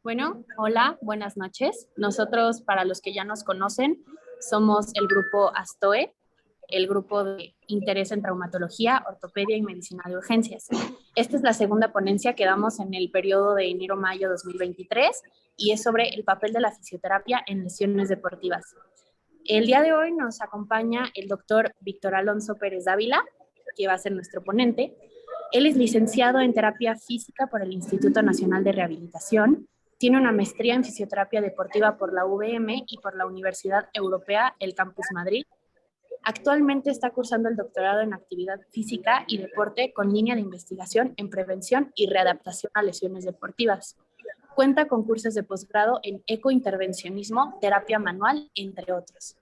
Bueno, hola, buenas noches. Nosotros, para los que ya nos conocen, somos el grupo ASTOE, el grupo de interés en traumatología, ortopedia y medicina de urgencias. Esta es la segunda ponencia que damos en el periodo de enero-mayo 2023 y es sobre el papel de la fisioterapia en lesiones deportivas. El día de hoy nos acompaña el doctor Víctor Alonso Pérez Dávila, que va a ser nuestro ponente. Él es licenciado en terapia física por el Instituto Nacional de Rehabilitación. Tiene una maestría en fisioterapia deportiva por la UVM y por la Universidad Europea, el Campus Madrid. Actualmente está cursando el doctorado en actividad física y deporte con línea de investigación en prevención y readaptación a lesiones deportivas. Cuenta con cursos de posgrado en ecointervencionismo, terapia manual, entre otros.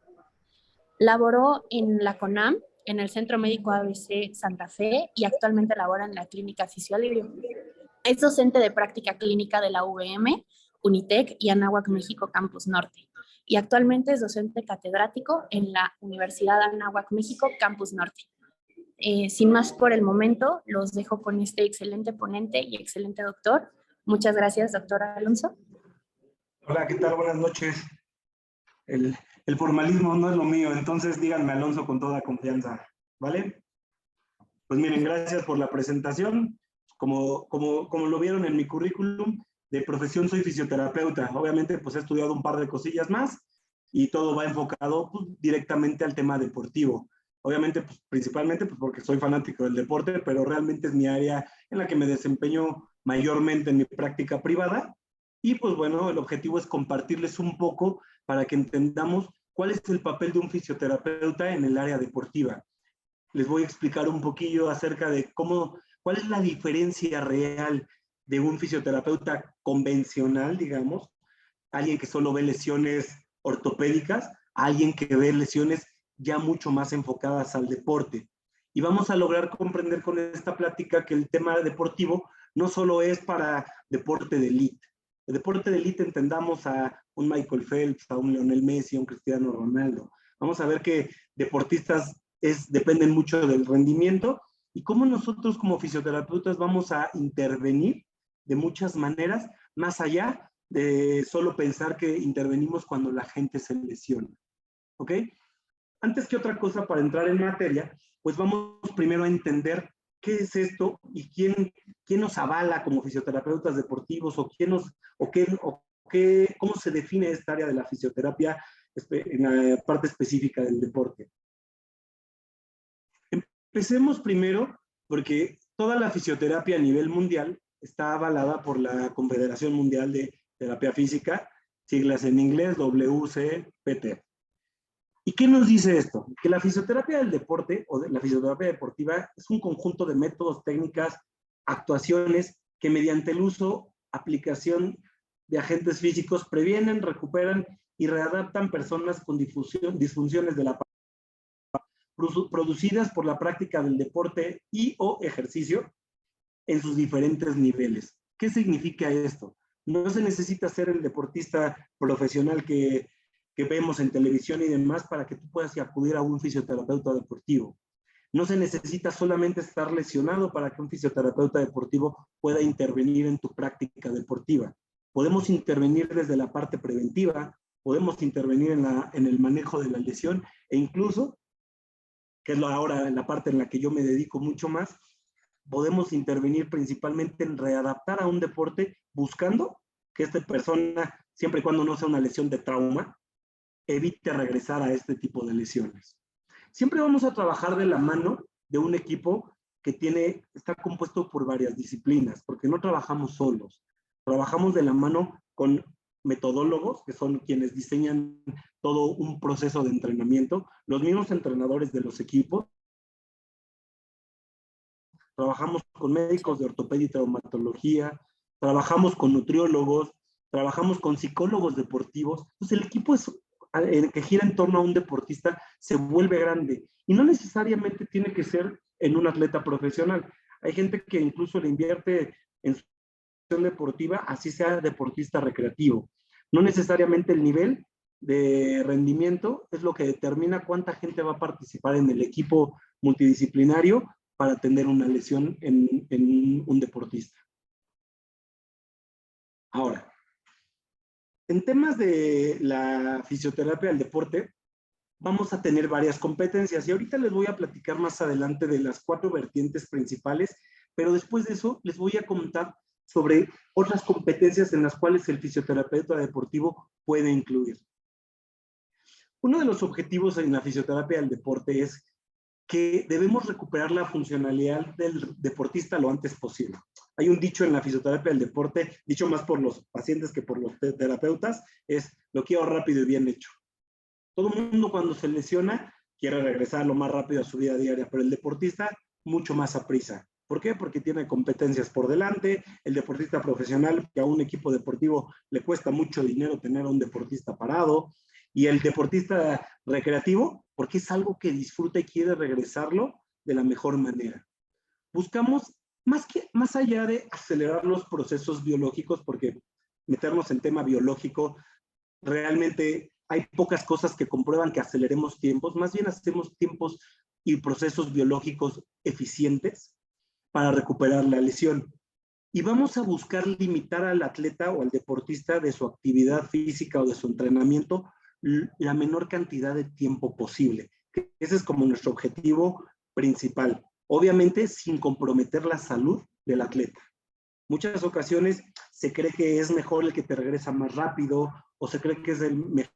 Laboró en la CONAM, en el Centro Médico ABC Santa Fe y actualmente labora en la Clínica Fisiolibrio. Es docente de práctica clínica de la UVM, Unitec y Anáhuac México Campus Norte. Y actualmente es docente catedrático en la Universidad Anáhuac México Campus Norte. Sin más por el momento, los dejo con este excelente ponente y excelente doctor. Muchas gracias, doctor Alonso. Hola, ¿qué tal? Buenas noches. El, el formalismo no es lo mío, entonces díganme Alonso con toda confianza, ¿vale? Pues miren, gracias por la presentación. Como lo vieron en mi currículum, de profesión soy fisioterapeuta. Obviamente, pues he estudiado un par de cosillas más y todo va enfocado pues, directamente al tema deportivo. Obviamente, pues, principalmente pues, porque soy fanático del deporte, pero realmente es mi área en la que me desempeño mayormente en mi práctica privada. Y pues bueno, el objetivo es compartirles un poco para que entendamos cuál es el papel de un fisioterapeuta en el área deportiva. Les voy a explicar un poquillo acerca de cuál es la diferencia real de un fisioterapeuta convencional, digamos, alguien que solo ve lesiones ortopédicas, a alguien que ve lesiones ya mucho más enfocadas al deporte. Y vamos a lograr comprender con esta plática que el tema deportivo no solo es para deporte de élite. El deporte de élite entendamos a un Michael Phelps, a un Lionel Messi, a un Cristiano Ronaldo. Vamos a ver que deportistas dependen mucho del rendimiento y cómo nosotros como fisioterapeutas vamos a intervenir de muchas maneras, más allá de solo pensar que intervenimos cuando la gente se lesiona. ¿Ok? Antes que otra cosa, para entrar en materia, pues vamos primero a entender qué es esto y quién nos avala como fisioterapeutas deportivos o cómo se define esta área de la fisioterapia en la parte específica del deporte. Empecemos primero porque toda la fisioterapia a nivel mundial está avalada por la Confederación Mundial de Terapia Física, siglas en inglés WCPT. ¿Y qué nos dice esto? Que la fisioterapia del deporte o la fisioterapia deportiva es un conjunto de métodos, técnicas, actuaciones que mediante el uso, aplicación de agentes físicos previenen, recuperan y readaptan personas con disfunciones de la producidas por la práctica del deporte y o ejercicio en sus diferentes niveles. ¿Qué significa esto? No se necesita ser el deportista profesional que vemos en televisión y demás para que tú puedas acudir a un fisioterapeuta deportivo. No se necesita solamente estar lesionado para que un fisioterapeuta deportivo pueda intervenir en tu práctica deportiva. Podemos intervenir desde la parte preventiva, podemos intervenir en el manejo de la lesión e incluso, que es ahora la parte en la que yo me dedico mucho más, podemos intervenir principalmente en readaptar a un deporte buscando que esta persona, siempre y cuando no sea una lesión de trauma, evite regresar a este tipo de lesiones. Siempre vamos a trabajar de la mano de un equipo que está compuesto por varias disciplinas, porque no trabajamos solos. Trabajamos de la mano con metodólogos, que son quienes diseñan todo un proceso de entrenamiento, los mismos entrenadores de los equipos. Trabajamos con médicos de ortopedia y traumatología, trabajamos con nutriólogos, trabajamos con psicólogos deportivos. Entonces el equipo que gira en torno a un deportista se vuelve grande y no necesariamente tiene que ser en un atleta profesional. Hay gente que incluso le invierte en su acción deportiva, así sea deportista recreativo. No necesariamente el nivel de rendimiento es lo que determina cuánta gente va a participar en el equipo multidisciplinario para atender una lesión en un deportista. Ahora, En temas de la fisioterapia del deporte, vamos a tener varias competencias y ahorita les voy a platicar más adelante de las 4 vertientes principales, pero después de eso les voy a comentar sobre otras competencias en las cuales el fisioterapeuta deportivo puede incluir. Uno de los objetivos en la fisioterapia del deporte es que debemos recuperar la funcionalidad del deportista lo antes posible. Hay un dicho en la fisioterapia del deporte, dicho más por los pacientes que por los terapeutas, es lo quiero rápido y bien hecho. Todo el mundo cuando se lesiona quiere regresar lo más rápido a su vida diaria, pero el deportista mucho más a prisa. ¿Por qué? Porque tiene competencias por delante. El deportista profesional, que a un equipo deportivo le cuesta mucho dinero tener a un deportista parado. Y el deportista recreativo, porque es algo que disfruta y quiere regresarlo de la mejor manera. Buscamos, más allá de acelerar los procesos biológicos, porque meternos en tema biológico, realmente hay pocas cosas que comprueban que aceleremos tiempos, más bien hacemos tiempos y procesos biológicos eficientes para recuperar la lesión. Y vamos a buscar limitar al atleta o al deportista de su actividad física o de su entrenamiento la menor cantidad de tiempo posible. Ese es como nuestro objetivo principal. Obviamente sin comprometer la salud del atleta. Muchas ocasiones se cree que es mejor el que te regresa más rápido o se cree que es el mejor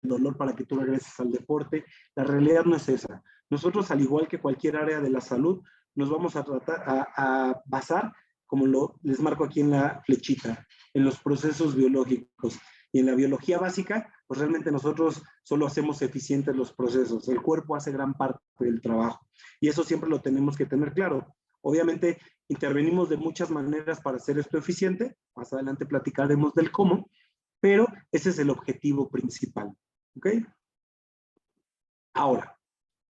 dolor para que tú regreses al deporte. La realidad no es esa. Nosotros, al igual que cualquier área de la salud, nos vamos a tratar a basar, como les marco aquí en la flechita, en los procesos biológicos. Y en la biología básica, pues realmente nosotros solo hacemos eficientes los procesos. El cuerpo hace gran parte del trabajo. Y eso siempre lo tenemos que tener claro. Obviamente, intervenimos de muchas maneras para hacer esto eficiente. Más adelante platicaremos del cómo, pero ese es el objetivo principal. ¿Ok? Ahora,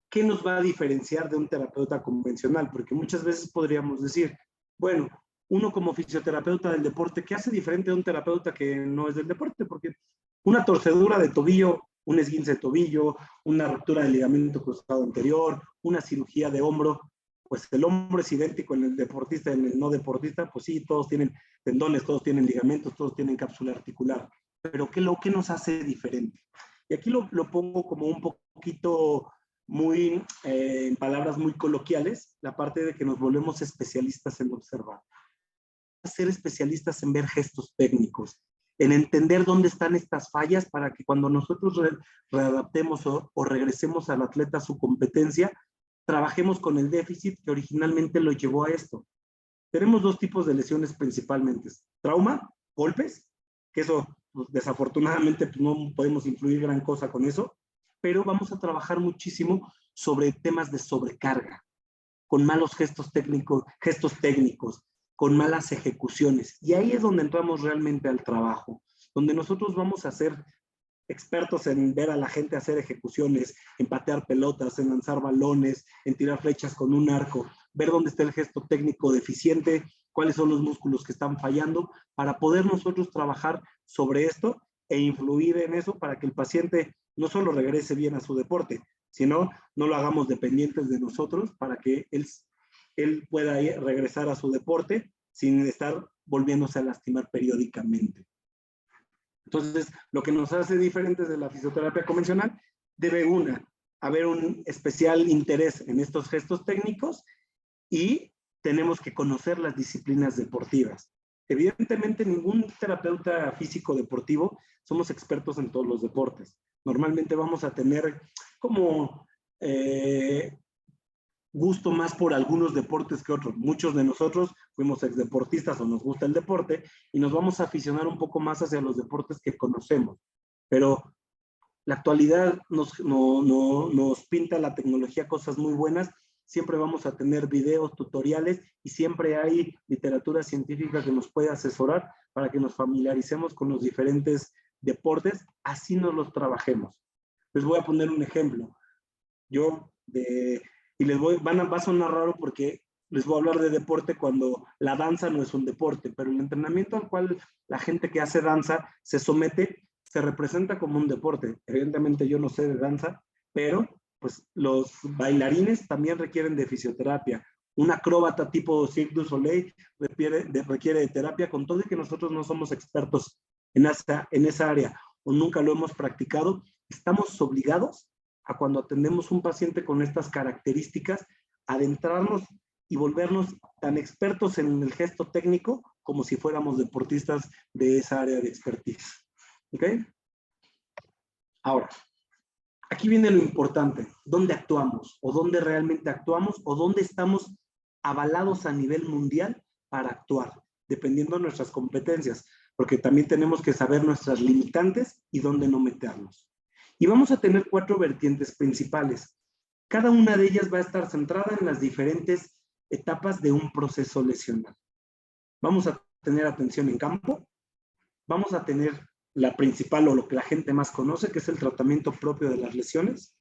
¿qué nos va a diferenciar de un terapeuta convencional? Porque muchas veces podríamos decir, bueno, uno como fisioterapeuta del deporte, ¿qué hace diferente de un terapeuta que no es del deporte? Porque una torcedura de tobillo, un esguince de tobillo, una ruptura del ligamento cruzado anterior, una cirugía de hombro, pues el hombro es idéntico en el deportista y en el no deportista, pues sí, todos tienen tendones, todos tienen ligamentos, todos tienen cápsula articular. Pero ¿qué nos hace diferente? Y aquí lo pongo como un poquito muy, en palabras muy coloquiales, la parte de que nos volvemos especialistas en observar. Ser especialistas en ver gestos técnicos, en entender dónde están estas fallas para que cuando nosotros readaptemos o regresemos al atleta a su competencia, trabajemos con el déficit que originalmente lo llevó a esto. Tenemos 2 tipos de lesiones principalmente. Trauma, golpes, que eso pues, desafortunadamente pues, no podemos influir gran cosa con eso, pero vamos a trabajar muchísimo sobre temas de sobrecarga, con malos gestos técnicos, con malas ejecuciones. Y ahí es donde entramos realmente al trabajo, donde nosotros vamos a ser expertos en ver a la gente hacer ejecuciones, en patear pelotas, en lanzar balones, en tirar flechas con un arco, ver dónde está el gesto técnico deficiente, cuáles son los músculos que están fallando, para poder nosotros trabajar sobre esto e influir en eso para que el paciente no solo regrese bien a su deporte, sino no lo hagamos dependientes de nosotros para que él pueda regresar a su deporte sin estar volviéndose a lastimar periódicamente. Entonces, lo que nos hace diferentes de la fisioterapia convencional, debe haber un especial interés en estos gestos técnicos y tenemos que conocer las disciplinas deportivas. Evidentemente, ningún terapeuta físico deportivo somos expertos en todos los deportes. Normalmente vamos a tener como gusto más por algunos deportes que otros. Muchos de nosotros fuimos exdeportistas o nos gusta el deporte y nos vamos a aficionar un poco más hacia los deportes que conocemos. Pero la actualidad nos pinta la tecnología cosas muy buenas. Siempre vamos a tener videos, tutoriales y siempre hay literatura científica que nos puede asesorar para que nos familiaricemos con los diferentes deportes, así nos los trabajemos. Les voy a poner un ejemplo. Va a sonar raro porque les voy a hablar de deporte cuando la danza no es un deporte, pero el entrenamiento al cual la gente que hace danza se somete se representa como un deporte. Evidentemente yo no sé de danza, pero pues los bailarines también requieren de fisioterapia. Un acróbata tipo Cirque du Soleil requiere de terapia, con todo y que nosotros no somos expertos en esa área o nunca lo hemos practicado, estamos obligados a, cuando atendemos un paciente con estas características, adentrarnos y volvernos tan expertos en el gesto técnico como si fuéramos deportistas de esa área de expertise. ¿Ok? Ahora, aquí viene lo importante. ¿Dónde actuamos? ¿O dónde realmente actuamos? ¿O dónde estamos avalados a nivel mundial para actuar? Dependiendo de nuestras competencias. Porque también tenemos que saber nuestras limitantes y dónde no meternos. Y vamos a tener 4 vertientes principales. Cada una de ellas va a estar centrada en las diferentes etapas de un proceso lesional. Vamos a tener atención en campo, vamos a tener la principal o lo que la gente más conoce, que es el tratamiento propio de las lesiones.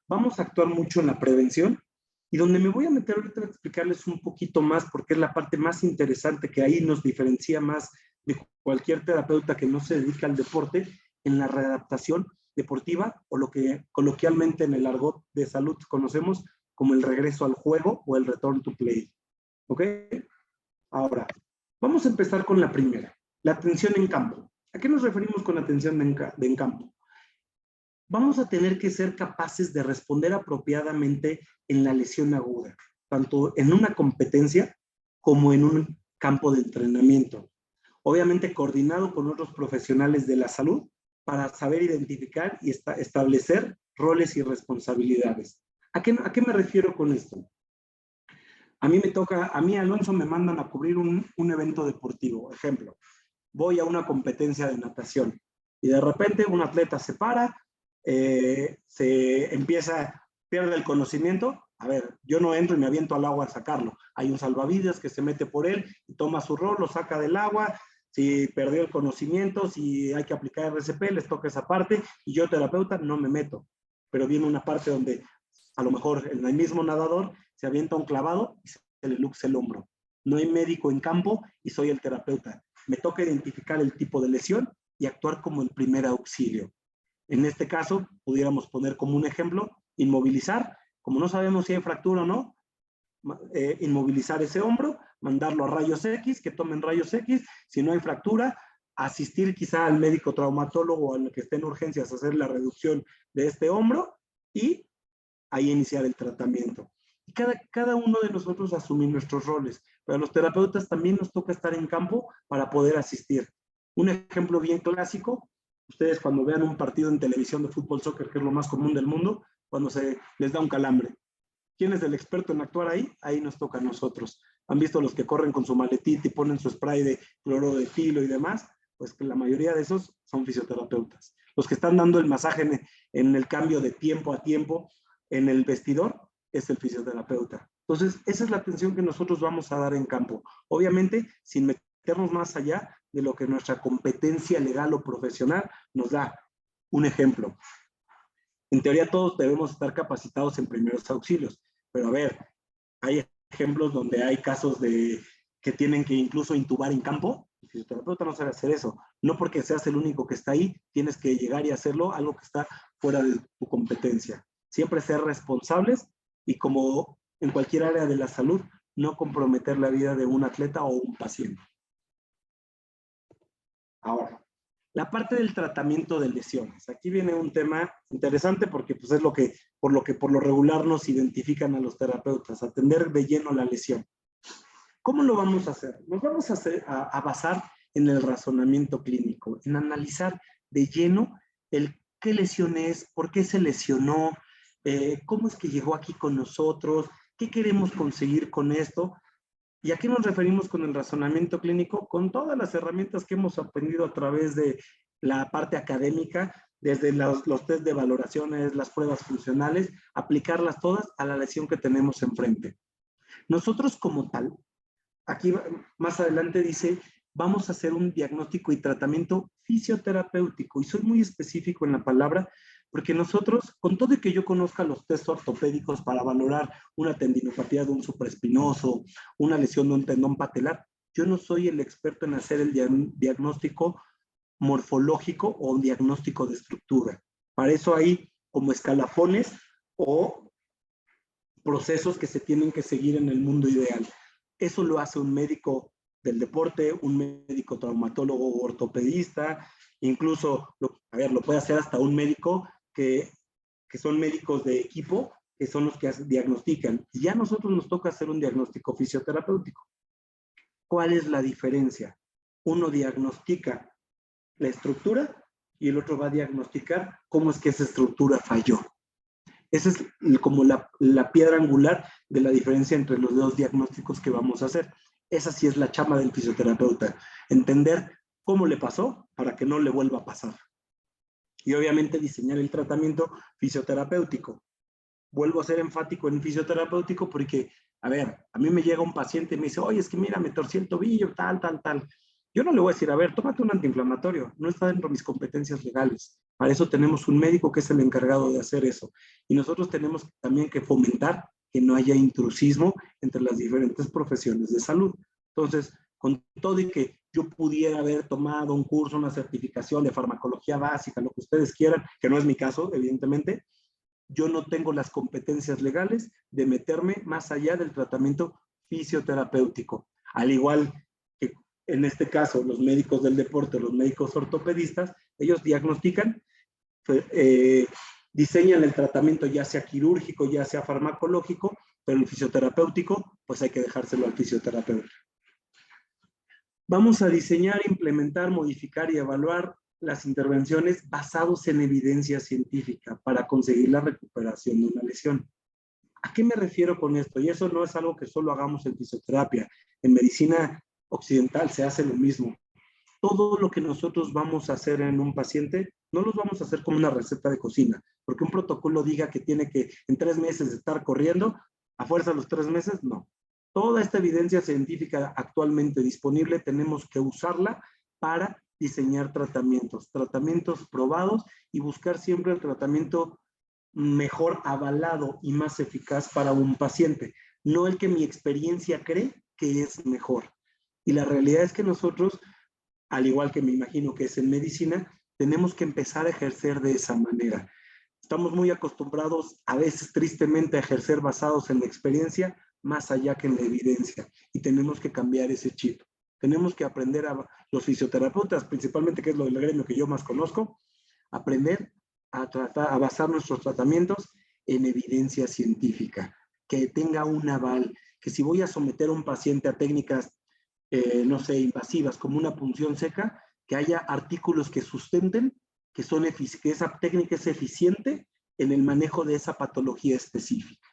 Vamos a actuar mucho en la prevención y donde me voy a meter ahorita a explicarles un poquito más porque es la parte más interesante que ahí nos diferencia más de cualquier terapeuta que no se dedica al deporte, en la readaptación deportiva o lo que coloquialmente en el argot de salud conocemos como el regreso al juego o el return to play. ¿Ok? Ahora, vamos a empezar con la primera, la atención en campo. ¿A qué nos referimos con atención en campo? Vamos a tener que ser capaces de responder apropiadamente en la lesión aguda, tanto en una competencia como en un campo de entrenamiento. Obviamente coordinado con otros profesionales de la salud para saber identificar y establecer roles y responsabilidades. ¿A qué me refiero con esto? A mí Alonso me mandan a cubrir un evento deportivo. Ejemplo, voy a una competencia de natación y de repente un atleta se para, pierde el conocimiento. A ver, yo no entro y me aviento al agua a sacarlo. Hay un salvavidas que se mete por él y toma su rol, lo saca del agua. Si perdió el conocimiento, si hay que aplicar RCP, les toca esa parte y yo, terapeuta, no me meto. Pero viene una parte donde a lo mejor el mismo nadador se avienta un clavado y se le luxa el hombro. No hay médico en campo y soy el terapeuta. Me toca identificar el tipo de lesión y actuar como el primer auxilio. En este caso, pudiéramos poner como un ejemplo, inmovilizar. Como no sabemos si hay fractura o no, inmovilizar ese hombro, mandarlo a rayos X, que tomen rayos X. Si no hay fractura, asistir quizá al médico traumatólogo o al que esté en urgencias a hacer la reducción de este hombro y ahí iniciar el tratamiento. Y cada uno de nosotros asumir nuestros roles, pero a los terapeutas también nos toca estar en campo para poder asistir. Un ejemplo bien clásico, ustedes cuando vean un partido en televisión de fútbol, soccer, que es lo más común del mundo, cuando se les da un calambre. ¿Quién es el experto en actuar ahí? Ahí nos toca a nosotros. ¿Han visto los que corren con su maletita y ponen su spray de cloro de etilo y demás? Pues que la mayoría de esos son fisioterapeutas. Los que están dando el masaje en el cambio de tiempo a tiempo en el vestidor es el fisioterapeuta. Entonces, esa es la atención que nosotros vamos a dar en campo. Obviamente, sin meternos más allá de lo que nuestra competencia legal o profesional nos da. Un ejemplo. En teoría todos debemos estar capacitados en primeros auxilios, pero a ver, hay ejemplos donde hay casos que tienen que incluso intubar en campo. El fisioterapeuta no sabe hacer eso. No porque seas el único que está ahí, tienes que llegar y hacerlo, algo que está fuera de tu competencia. Siempre ser responsables y, como en cualquier área de la salud, no comprometer la vida de un atleta o un paciente. Ahora, la parte del tratamiento de lesiones. Aquí viene un tema interesante porque pues, es por lo regular nos identifican a los terapeutas, atender de lleno la lesión. ¿Cómo lo vamos a hacer? Nos vamos a basar en el razonamiento clínico, en analizar de lleno qué lesión es, por qué se lesionó, cómo es que llegó aquí con nosotros, qué queremos conseguir con esto. ¿Y a qué nos referimos con el razonamiento clínico? Con todas las herramientas que hemos aprendido a través de la parte académica, desde los test de valoraciones, las pruebas funcionales, aplicarlas todas a la lesión que tenemos enfrente. Nosotros como tal, aquí más adelante dice, vamos a hacer un diagnóstico y tratamiento fisioterapéutico. Y soy muy específico en la palabra, porque nosotros, con todo y que yo conozca los test ortopédicos para valorar una tendinopatía de un supraespinoso, una lesión de un tendón patelar, yo no soy el experto en hacer el diagnóstico morfológico o un diagnóstico de estructura. Para eso hay como escalafones o procesos que se tienen que seguir en el mundo ideal. Eso lo hace un médico del deporte, un médico traumatólogo o ortopedista, incluso, lo puede hacer hasta un médico que son médicos de equipo, que son los que diagnostican. Y ya a nosotros nos toca hacer un diagnóstico fisioterapéutico. ¿Cuál es la diferencia? Uno diagnostica la estructura y el otro va a diagnosticar cómo es que esa estructura falló. Esa es como la piedra angular de la diferencia entre los dos diagnósticos que vamos a hacer. Esa sí es la chamba del fisioterapeuta. Entender cómo le pasó para que no le vuelva a pasar. Y obviamente diseñar el tratamiento fisioterapéutico. Vuelvo a ser enfático en fisioterapéutico porque, a ver, a mí me llega un paciente y me dice, oye, es que mira, me torcí el tobillo, tal. Yo no le voy a decir, a ver, tómate un antiinflamatorio. No está dentro de mis competencias legales. Para eso tenemos un médico que es el encargado de hacer eso. Y nosotros tenemos también que fomentar que no haya intrusismo entre las diferentes profesiones de salud. Entonces, con todo y que yo pudiera haber tomado un curso, una certificación de farmacología básica, lo que ustedes quieran, que no es mi caso, evidentemente, yo no tengo las competencias legales de meterme más allá del tratamiento fisioterapéutico. Al igual que en este caso los médicos del deporte, los médicos ortopedistas, ellos diagnostican, diseñan el tratamiento ya sea quirúrgico, ya sea farmacológico, pero el fisioterapéutico, pues hay que dejárselo al fisioterapeuta. Vamos a diseñar, implementar, modificar y evaluar las intervenciones basados en evidencia científica para conseguir la recuperación de una lesión. ¿A qué me refiero con esto? Y eso no es algo que solo hagamos en fisioterapia. En medicina occidental se hace lo mismo. Todo lo que nosotros vamos a hacer en un paciente, no los vamos a hacer como una receta de cocina, porque un protocolo diga que tiene que en 3 meses estar corriendo, a fuerza de los 3 meses, no. Toda esta evidencia científica actualmente disponible tenemos que usarla para diseñar tratamientos probados y buscar siempre el tratamiento mejor avalado y más eficaz para un paciente, no el que mi experiencia cree que es mejor. Y la realidad es que nosotros, al igual que me imagino que es en medicina, tenemos que empezar a ejercer de esa manera. Estamos muy acostumbrados, a veces tristemente, a ejercer basados en la experiencia, más allá que en la evidencia. Y tenemos que cambiar ese chip. Tenemos que aprender a los fisioterapeutas, principalmente, que es lo del gremio que yo más conozco, aprender a basar nuestros tratamientos en evidencia científica, que tenga un aval, que si voy a someter a un paciente a técnicas, no sé, invasivas, como una punción seca, que haya artículos que sustenten que esa técnica es eficiente en el manejo de esa patología específica.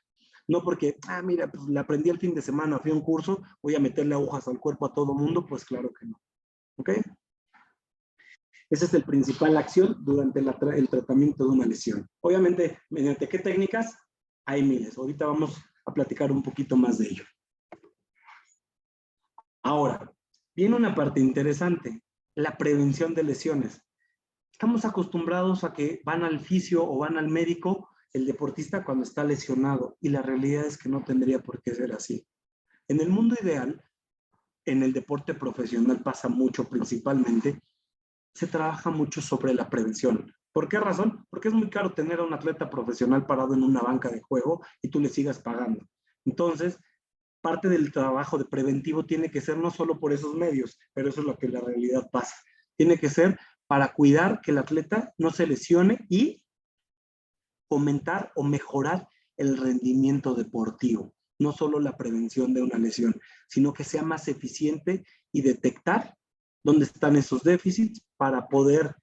No porque, mira, pues la aprendí el fin de semana, fui a un curso, voy a meterle agujas al cuerpo a todo mundo, pues claro que no. ¿Ok? Esa es la principal acción durante el tratamiento de una lesión. Obviamente, mediante qué técnicas, hay miles. Ahorita vamos a platicar un poquito más de ello. Ahora, viene una parte interesante, la prevención de lesiones. Estamos acostumbrados a que van al fisio o van al médico el deportista cuando está lesionado, y la realidad es que no tendría por qué ser así. En el mundo ideal, en el deporte profesional pasa mucho, principalmente, se trabaja mucho sobre la prevención. ¿Por qué razón? Porque es muy caro tener a un atleta profesional parado en una banca de juego y tú le sigas pagando. Entonces, parte del trabajo de preventivo tiene que ser no solo por esos medios, pero eso es lo que en la realidad pasa. Tiene que ser para cuidar que el atleta no se lesione y fomentar o mejorar el rendimiento deportivo. No solo la prevención de una lesión, sino que sea más eficiente y detectar dónde están esos déficits para poder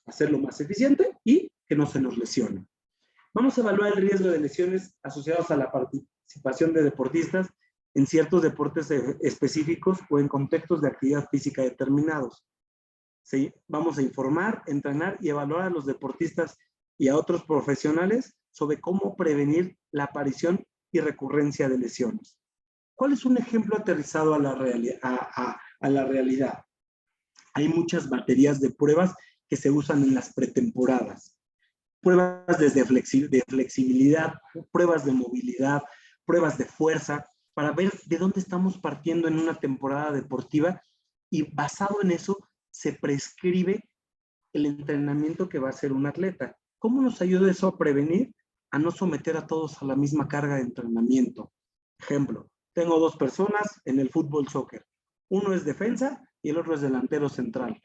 hacerlo más eficiente y que no se nos lesione. Vamos a evaluar el riesgo de lesiones asociados a la participación de deportistas en ciertos deportes específicos o en contextos de actividad física determinados. ¿Sí? Vamos a informar, entrenar y evaluar a los deportistas y a otros profesionales sobre cómo prevenir la aparición y recurrencia de lesiones. ¿Cuál es un ejemplo aterrizado a la realidad? Hay muchas baterías de pruebas que se usan en las pretemporadas. Pruebas desde de flexibilidad, pruebas de movilidad, pruebas de fuerza, para ver de dónde estamos partiendo en una temporada deportiva, y basado en eso se prescribe el entrenamiento que va a hacer un atleta. ¿Cómo nos ayuda eso a prevenir? A no someter a todos a la misma carga de entrenamiento. Ejemplo, tengo 2 personas en el fútbol soccer. Uno es defensa y el otro es delantero central.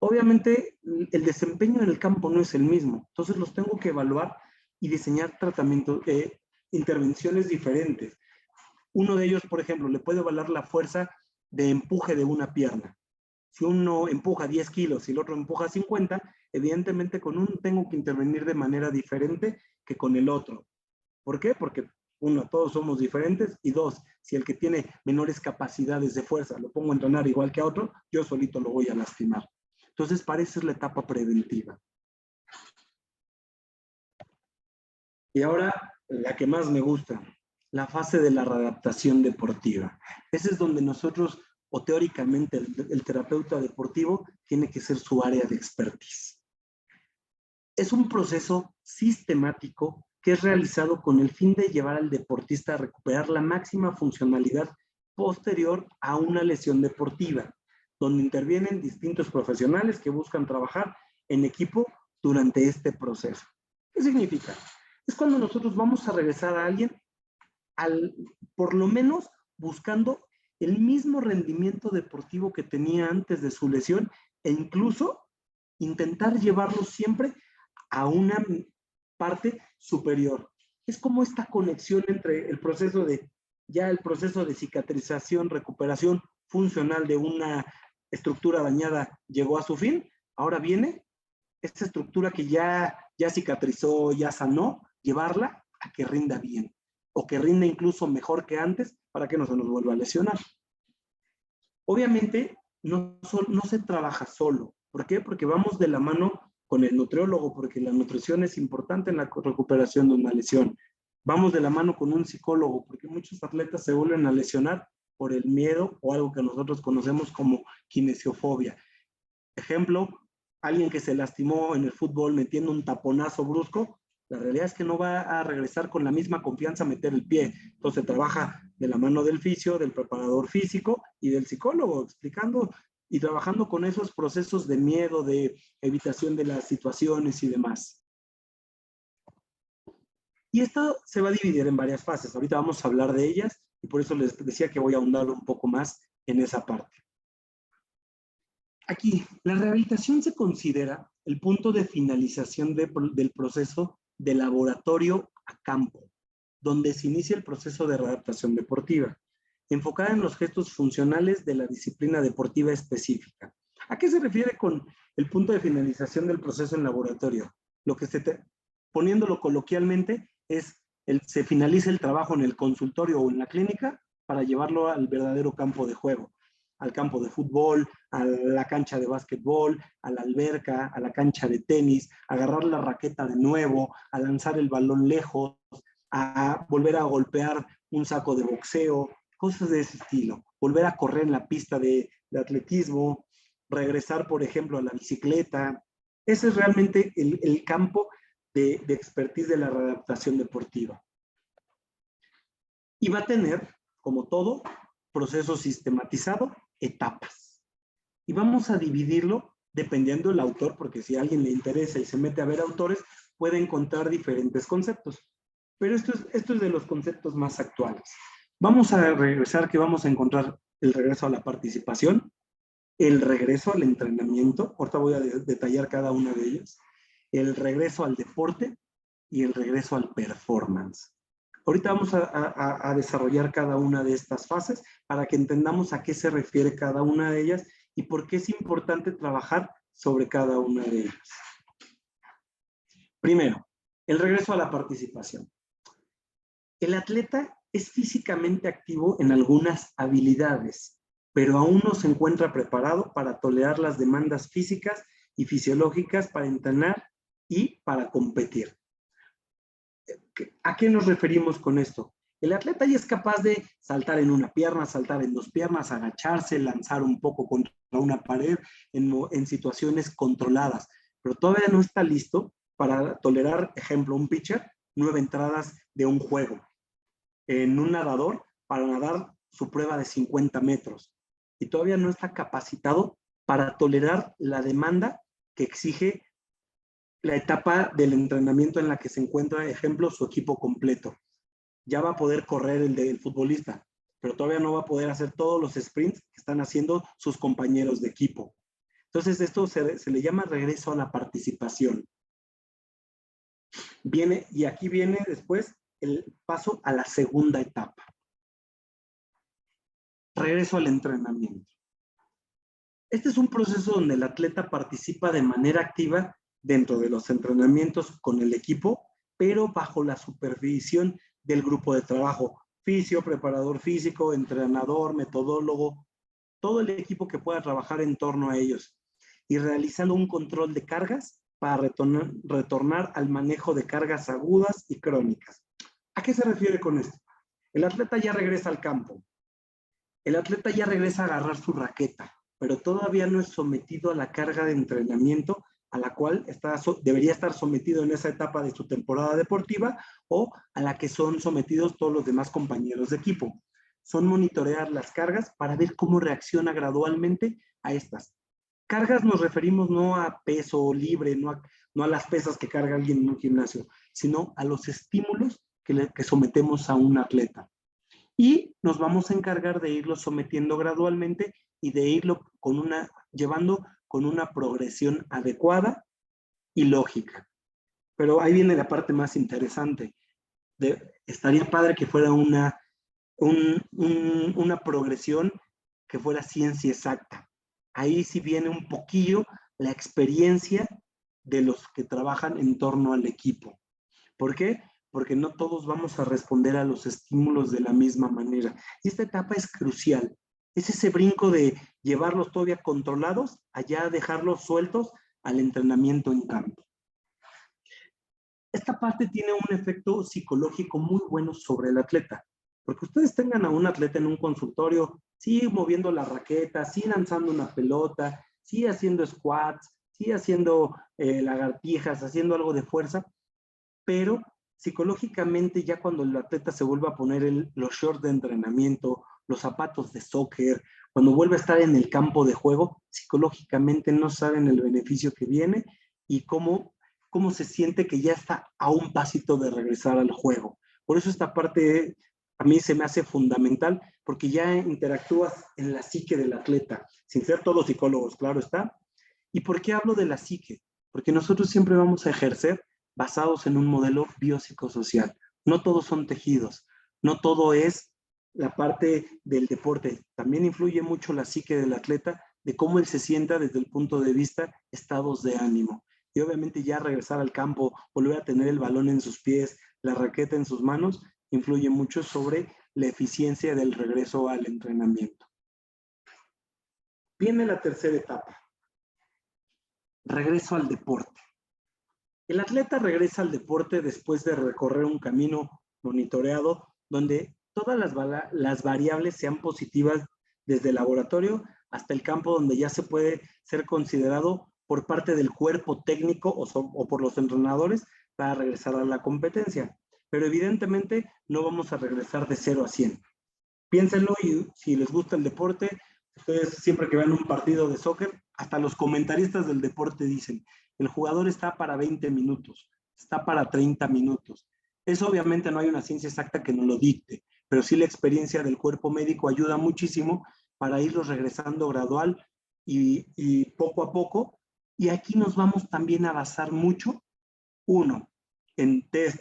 Obviamente, el desempeño en el campo no es el mismo, entonces los tengo que evaluar y diseñar tratamientos, intervenciones diferentes. Uno de ellos, por ejemplo, le puede evaluar la fuerza de empuje de una pierna. Si uno empuja 10 kilos y el otro empuja 50, evidentemente con uno tengo que intervenir de manera diferente que con el otro. ¿Por qué? Porque uno, todos somos diferentes, y dos, si el que tiene menores capacidades de fuerza lo pongo a entrenar igual que a otro, yo solito lo voy a lastimar. Entonces, para eso es la etapa preventiva. Y ahora, la que más me gusta, la fase de la readaptación deportiva. Ese es donde nosotros, o teóricamente, el terapeuta deportivo tiene que ser su área de expertise. Es un proceso sistemático que es realizado con el fin de llevar al deportista a recuperar la máxima funcionalidad posterior a una lesión deportiva, donde intervienen distintos profesionales que buscan trabajar en equipo durante este proceso. ¿Qué significa? Es cuando nosotros vamos a regresar a alguien por lo menos buscando el mismo rendimiento deportivo que tenía antes de su lesión, e incluso intentar llevarlo siempre a una parte superior. Es como esta conexión entre el proceso de cicatrización, recuperación funcional de una estructura dañada llegó a su fin. Ahora viene esta estructura que ya cicatrizó, ya sanó, llevarla a que rinda bien, o que rinda incluso mejor que antes, para que no se nos vuelva a lesionar. Obviamente, no se trabaja solo. ¿Por qué? Porque vamos de la mano con el nutriólogo, porque la nutrición es importante en la recuperación de una lesión. Vamos de la mano con un psicólogo, porque muchos atletas se vuelven a lesionar por el miedo o algo que nosotros conocemos como kinesiofobia. Ejemplo, alguien que se lastimó en el fútbol metiendo un taponazo brusco, la realidad es que no va a regresar con la misma confianza a meter el pie. Entonces trabaja de la mano del fisio, del preparador físico y del psicólogo, explicando y trabajando con esos procesos de miedo, de evitación de las situaciones y demás. Y esto se va a dividir en varias fases. Ahorita vamos a hablar de ellas y por eso les decía que voy a ahondar un poco más en esa parte. Aquí, la rehabilitación se considera el punto de finalización del proceso de laboratorio a campo, donde se inicia el proceso de readaptación deportiva, enfocada en los gestos funcionales de la disciplina deportiva específica. ¿A qué se refiere con el punto de finalización del proceso en laboratorio? Lo que poniéndolo coloquialmente, se finaliza el trabajo en el consultorio o en la clínica para llevarlo al verdadero campo de juego, al campo de fútbol, a la cancha de básquetbol, a la alberca, a la cancha de tenis, a agarrar la raqueta de nuevo, a lanzar el balón lejos, a volver a golpear un saco de boxeo, cosas de ese estilo. Volver a correr en la pista de atletismo, regresar, por ejemplo, a la bicicleta. Ese es realmente el campo de expertise de la readaptación deportiva. Y va a tener, como todo, proceso sistematizado, etapas. Y vamos a dividirlo dependiendo del autor, porque si a alguien le interesa y se mete a ver autores, puede encontrar diferentes conceptos. Pero esto es de los conceptos más actuales. Vamos a regresar, que vamos a encontrar el regreso a la participación, el regreso al entrenamiento, ahorita voy a detallar cada una de ellas, el regreso al deporte y el regreso al performance. Ahorita vamos a desarrollar cada una de estas fases para que entendamos a qué se refiere cada una de ellas y por qué es importante trabajar sobre cada una de ellas. Primero, el regreso a la participación. El atleta es físicamente activo en algunas habilidades, pero aún no se encuentra preparado para tolerar las demandas físicas y fisiológicas para entrenar y para competir. ¿A qué nos referimos con esto? El atleta ya es capaz de saltar en una pierna, saltar en dos piernas, agacharse, lanzar un poco contra una pared en situaciones controladas, pero todavía no está listo para tolerar, ejemplo, un pitcher, 9 entradas de un juego. En un nadador, para nadar su prueba de 50 metros. Y todavía no está capacitado para tolerar la demanda que exige la etapa del entrenamiento en la que se encuentra, ejemplo, su equipo completo. Ya va a poder correr el del futbolista, pero todavía no va a poder hacer todos los sprints que están haciendo sus compañeros de equipo. Entonces, esto se le llama regreso a la participación. Y aquí viene después el paso a la segunda etapa. Regreso al entrenamiento. Este es un proceso donde el atleta participa de manera activa dentro de los entrenamientos con el equipo, pero bajo la supervisión del grupo de trabajo, fisio, preparador físico, entrenador, metodólogo, todo el equipo que pueda trabajar en torno a ellos, y realizando un control de cargas para retornar al manejo de cargas agudas y crónicas. ¿A qué se refiere con esto? El atleta ya regresa al campo, el atleta ya regresa a agarrar su raqueta, pero todavía no es sometido a la carga de entrenamiento a la cual debería estar sometido en esa etapa de su temporada deportiva o a la que son sometidos todos los demás compañeros de equipo. Son monitorear las cargas para ver cómo reacciona gradualmente a estas. Cargas nos referimos no a peso libre, no a las pesas que carga alguien en un gimnasio, sino a los estímulos que sometemos a un atleta. Y nos vamos a encargar de irlo sometiendo gradualmente y de irlo llevando con una progresión adecuada y lógica. Pero ahí viene la parte más interesante. Estaría padre que fuera una progresión que fuera ciencia exacta. Ahí sí viene un poquillo la experiencia de los que trabajan en torno al equipo. ¿Por qué? Porque no todos vamos a responder a los estímulos de la misma manera. Y esta etapa es crucial. Es ese brinco de llevarlos todavía controlados, allá dejarlos sueltos al entrenamiento en campo. Esta parte tiene un efecto psicológico muy bueno sobre el atleta, porque ustedes tengan a un atleta en un consultorio, sí moviendo la raqueta, sí lanzando una pelota, sí haciendo squats, sí haciendo lagartijas, haciendo algo de fuerza, pero psicológicamente ya cuando el atleta se vuelve a poner los shorts de entrenamiento, los zapatos de soccer, cuando vuelve a estar en el campo de juego, psicológicamente no saben el beneficio que viene y cómo se siente que ya está a un pasito de regresar al juego. Por eso esta parte a mí se me hace fundamental, porque ya interactúas en la psique del atleta, sin ser todos psicólogos, claro está. ¿Y por qué hablo de la psique? Porque nosotros siempre vamos a ejercer basados en un modelo biopsicosocial. No todos son tejidos, no todo es la parte del deporte. También influye mucho la psique del atleta, de cómo él se sienta desde el punto de vista estados de ánimo. Y obviamente ya regresar al campo, volver a tener el balón en sus pies, la raqueta en sus manos, influye mucho sobre la eficiencia del regreso al entrenamiento. Viene la tercera etapa. Regreso al deporte. El atleta regresa al deporte después de recorrer un camino monitoreado donde todas las variables sean positivas desde el laboratorio hasta el campo, donde ya se puede ser considerado por parte del cuerpo técnico o por los entrenadores para regresar a la competencia. Pero evidentemente no vamos a regresar de 0 a 100. Piénsenlo, y si les gusta el deporte, ustedes siempre que vean un partido de soccer, hasta los comentaristas del deporte dicen, el jugador está para 20 minutos, está para 30 minutos. Eso obviamente no hay una ciencia exacta que nos lo dicte, pero sí la experiencia del cuerpo médico ayuda muchísimo para irlos regresando gradual y poco a poco. Y aquí nos vamos también a basar mucho, uno, en test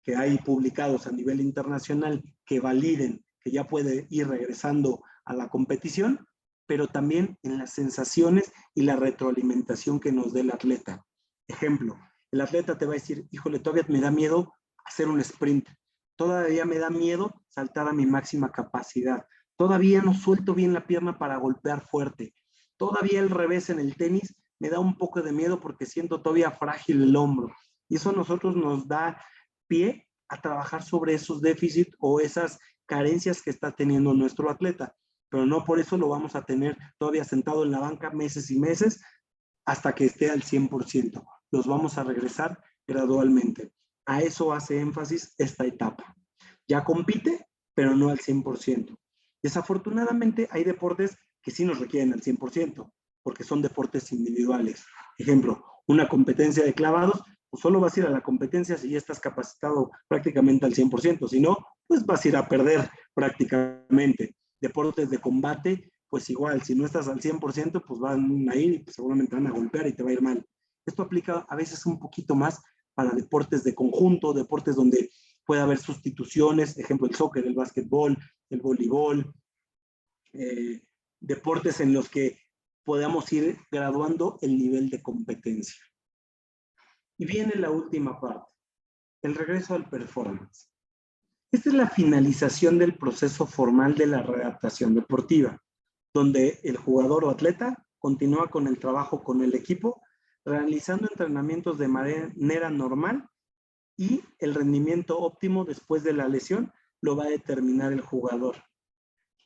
que hay publicados a nivel internacional que validen que ya puede ir regresando a la competición, pero también en las sensaciones y la retroalimentación que nos dé el atleta. Ejemplo, el atleta te va a decir, híjole, todavía me da miedo hacer un sprint, todavía me da miedo saltar a mi máxima capacidad, todavía no suelto bien la pierna para golpear fuerte, todavía el revés en el tenis me da un poco de miedo porque siento todavía frágil el hombro. Y eso a nosotros nos da pie a trabajar sobre esos déficits o esas carencias que está teniendo nuestro atleta, pero no por eso lo vamos a tener todavía sentado en la banca meses y meses hasta que esté al 100%. Los vamos a regresar gradualmente. A eso hace énfasis esta etapa. Ya compite, pero no al 100%. Desafortunadamente hay deportes que sí nos requieren al 100%, porque son deportes individuales. Ejemplo, una competencia de clavados, pues solo vas a ir a la competencia si ya estás capacitado prácticamente al 100%, si no, pues vas a ir a perder prácticamente. Deportes de combate, pues igual, si no estás al 100%, pues van a ir y pues seguramente van a golpear y te va a ir mal. Esto aplica a veces un poquito más para deportes de conjunto, deportes donde puede haber sustituciones, ejemplo el soccer, el básquetbol, el voleibol, deportes en los que podamos ir graduando el nivel de competencia. Y viene la última parte, el regreso al performance. Esta es la finalización del proceso formal de la readaptación deportiva, donde el jugador o atleta continúa con el trabajo con el equipo, realizando entrenamientos de manera normal y el rendimiento óptimo después de la lesión lo va a determinar el jugador.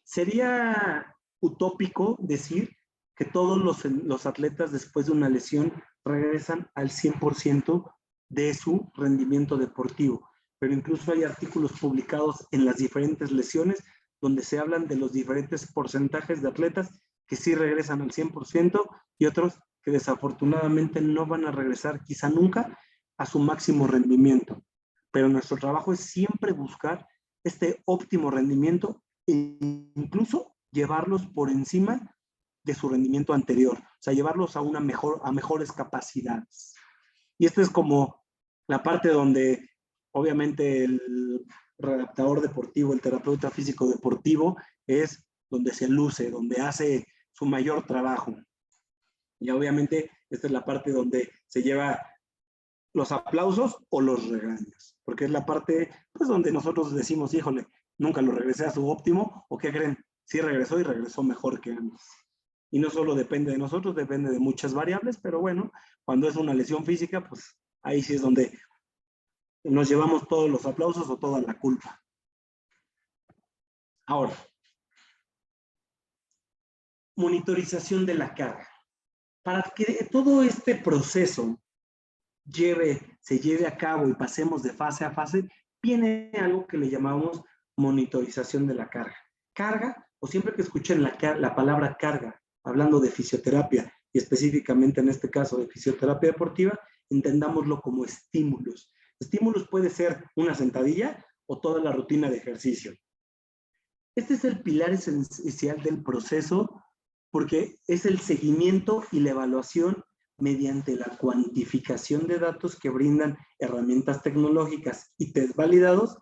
Sería utópico decir que todos los atletas después de una lesión regresan al 100% de su rendimiento deportivo, pero incluso hay artículos publicados en las diferentes lesiones donde se hablan de los diferentes porcentajes de atletas que sí regresan al 100% y otros que desafortunadamente no van a regresar quizá nunca a su máximo rendimiento. Pero nuestro trabajo es siempre buscar este óptimo rendimiento e incluso llevarlos por encima de su rendimiento anterior, o sea, llevarlos a mejores capacidades. Y esta es como la parte donde obviamente el readaptador deportivo, el terapeuta físico deportivo, es donde se luce, donde hace su mayor trabajo. Y obviamente esta es la parte donde se lleva los aplausos o los regaños, porque es la parte pues donde nosotros decimos, híjole, nunca lo regresé a su óptimo, o ¿qué creen? Sí regresó y regresó mejor que antes. Y no solo depende de nosotros, depende de muchas variables, pero bueno, cuando es una lesión física, pues ahí sí es donde nos llevamos todos los aplausos o toda la culpa. Ahora, monitorización de la carga. Para que todo este proceso se lleve a cabo y pasemos de fase a fase, viene algo que le llamamos monitorización de la carga. Carga, o siempre que escuchen la palabra carga, hablando de fisioterapia, y específicamente en este caso de fisioterapia deportiva, entendámoslo como estímulos. Estímulos puede ser una sentadilla o toda la rutina de ejercicio. Este es el pilar esencial del proceso porque es el seguimiento y la evaluación mediante la cuantificación de datos que brindan herramientas tecnológicas y test validados,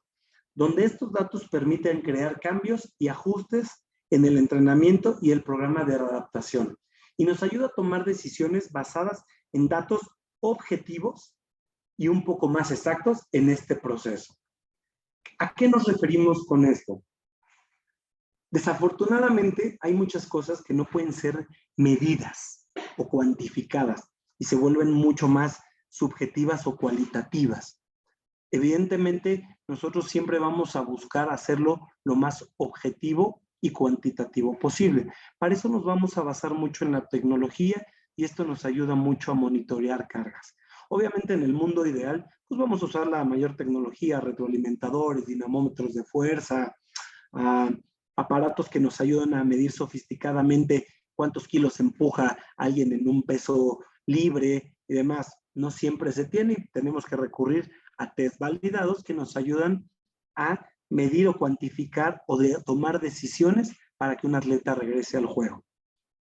donde estos datos permiten crear cambios y ajustes en el entrenamiento y el programa de readaptación. Y nos ayuda a tomar decisiones basadas en datos objetivos y un poco más exactos en este proceso. ¿A qué nos referimos con esto? Desafortunadamente, hay muchas cosas que no pueden ser medidas o cuantificadas y se vuelven mucho más subjetivas o cualitativas. Evidentemente, nosotros siempre vamos a buscar hacerlo lo más objetivo y cuantitativo posible. Para eso nos vamos a basar mucho en la tecnología y esto nos ayuda mucho a monitorear cargas. Obviamente, en el mundo ideal, pues vamos a usar la mayor tecnología, retroalimentadores, dinamómetros de fuerza, aparatos que nos ayudan a medir sofisticadamente cuántos kilos empuja alguien en un peso libre y demás. No siempre se tiene y tenemos que recurrir a test validados que nos ayudan a medir o cuantificar o de tomar decisiones para que un atleta regrese al juego.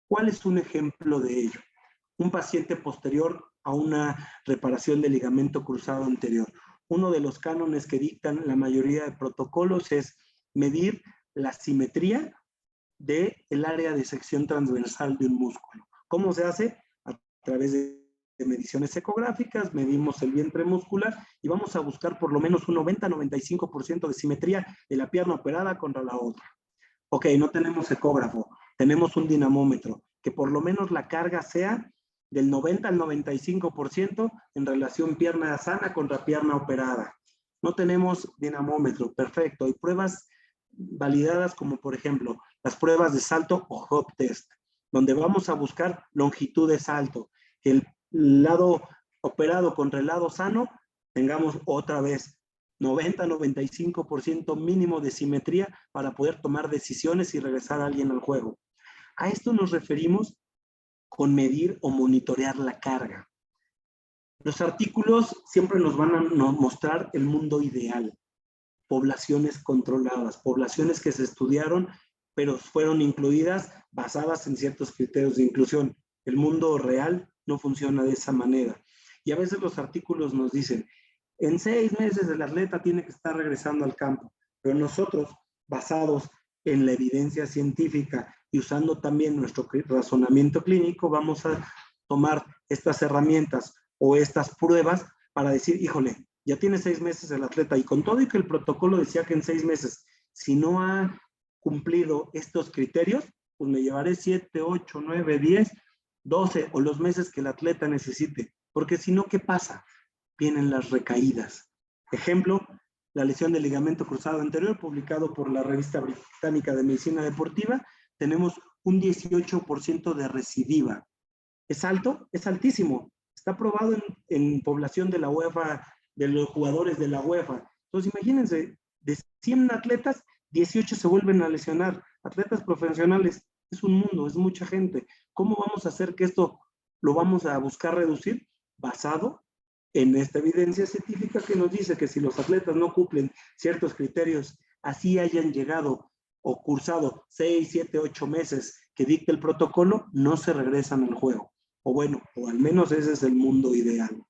¿Cuál es un ejemplo de ello? Un paciente posterior a una reparación de ligamento cruzado anterior. Uno de los cánones que dictan la mayoría de protocolos es medir la simetría del área de sección transversal de un músculo. ¿Cómo se hace? A través de mediciones ecográficas, medimos el vientre muscular y vamos a buscar por lo menos un 90-95% de simetría de la pierna operada contra la otra. Ok, no tenemos ecógrafo, tenemos un dinamómetro, que por lo menos la carga sea del 90 al 95% en relación pierna sana contra pierna operada. No tenemos dinamómetro, perfecto. Hay pruebas validadas como por ejemplo las pruebas de salto o hop test, donde vamos a buscar longitud de salto, que el lado operado contra el lado sano tengamos otra vez 90-95% mínimo de simetría para poder tomar decisiones y regresar a alguien al juego. A esto nos referimos con medir o monitorear la carga. Los artículos siempre nos van a mostrar el mundo ideal, poblaciones controladas, poblaciones que se estudiaron, pero fueron incluidas basadas en ciertos criterios de inclusión. El mundo real no funciona de esa manera. Y a veces los artículos nos dicen, en 6 meses el atleta tiene que estar regresando al campo, pero nosotros, basados en la evidencia científica y usando también nuestro razonamiento clínico, vamos a tomar estas herramientas o estas pruebas para decir, híjole, ya tiene 6 meses el atleta y con todo y que el protocolo decía que en 6 meses, si no ha cumplido estos criterios, pues me llevaré 7, 8, 9, 10, 12 o los meses que el atleta necesite. Porque si no, ¿qué pasa? Vienen las recaídas. Ejemplo, la lesión del ligamento cruzado anterior, publicado por la revista británica de medicina deportiva, tenemos un 18% de recidiva. ¿Es alto? Es altísimo. Está probado en población de la UEFA, de los jugadores de la UEFA. Entonces, imagínense, de 100 atletas, 18 se vuelven a lesionar. Atletas profesionales, es un mundo, es mucha gente. ¿Cómo vamos a hacer que esto lo vamos a buscar reducir? Basado en esta evidencia científica que nos dice que si los atletas no cumplen ciertos criterios, así hayan llegado o cursado 6, 7, 8 meses que dicta el protocolo, no se regresan al juego. O bueno, o al menos ese es el mundo ideal.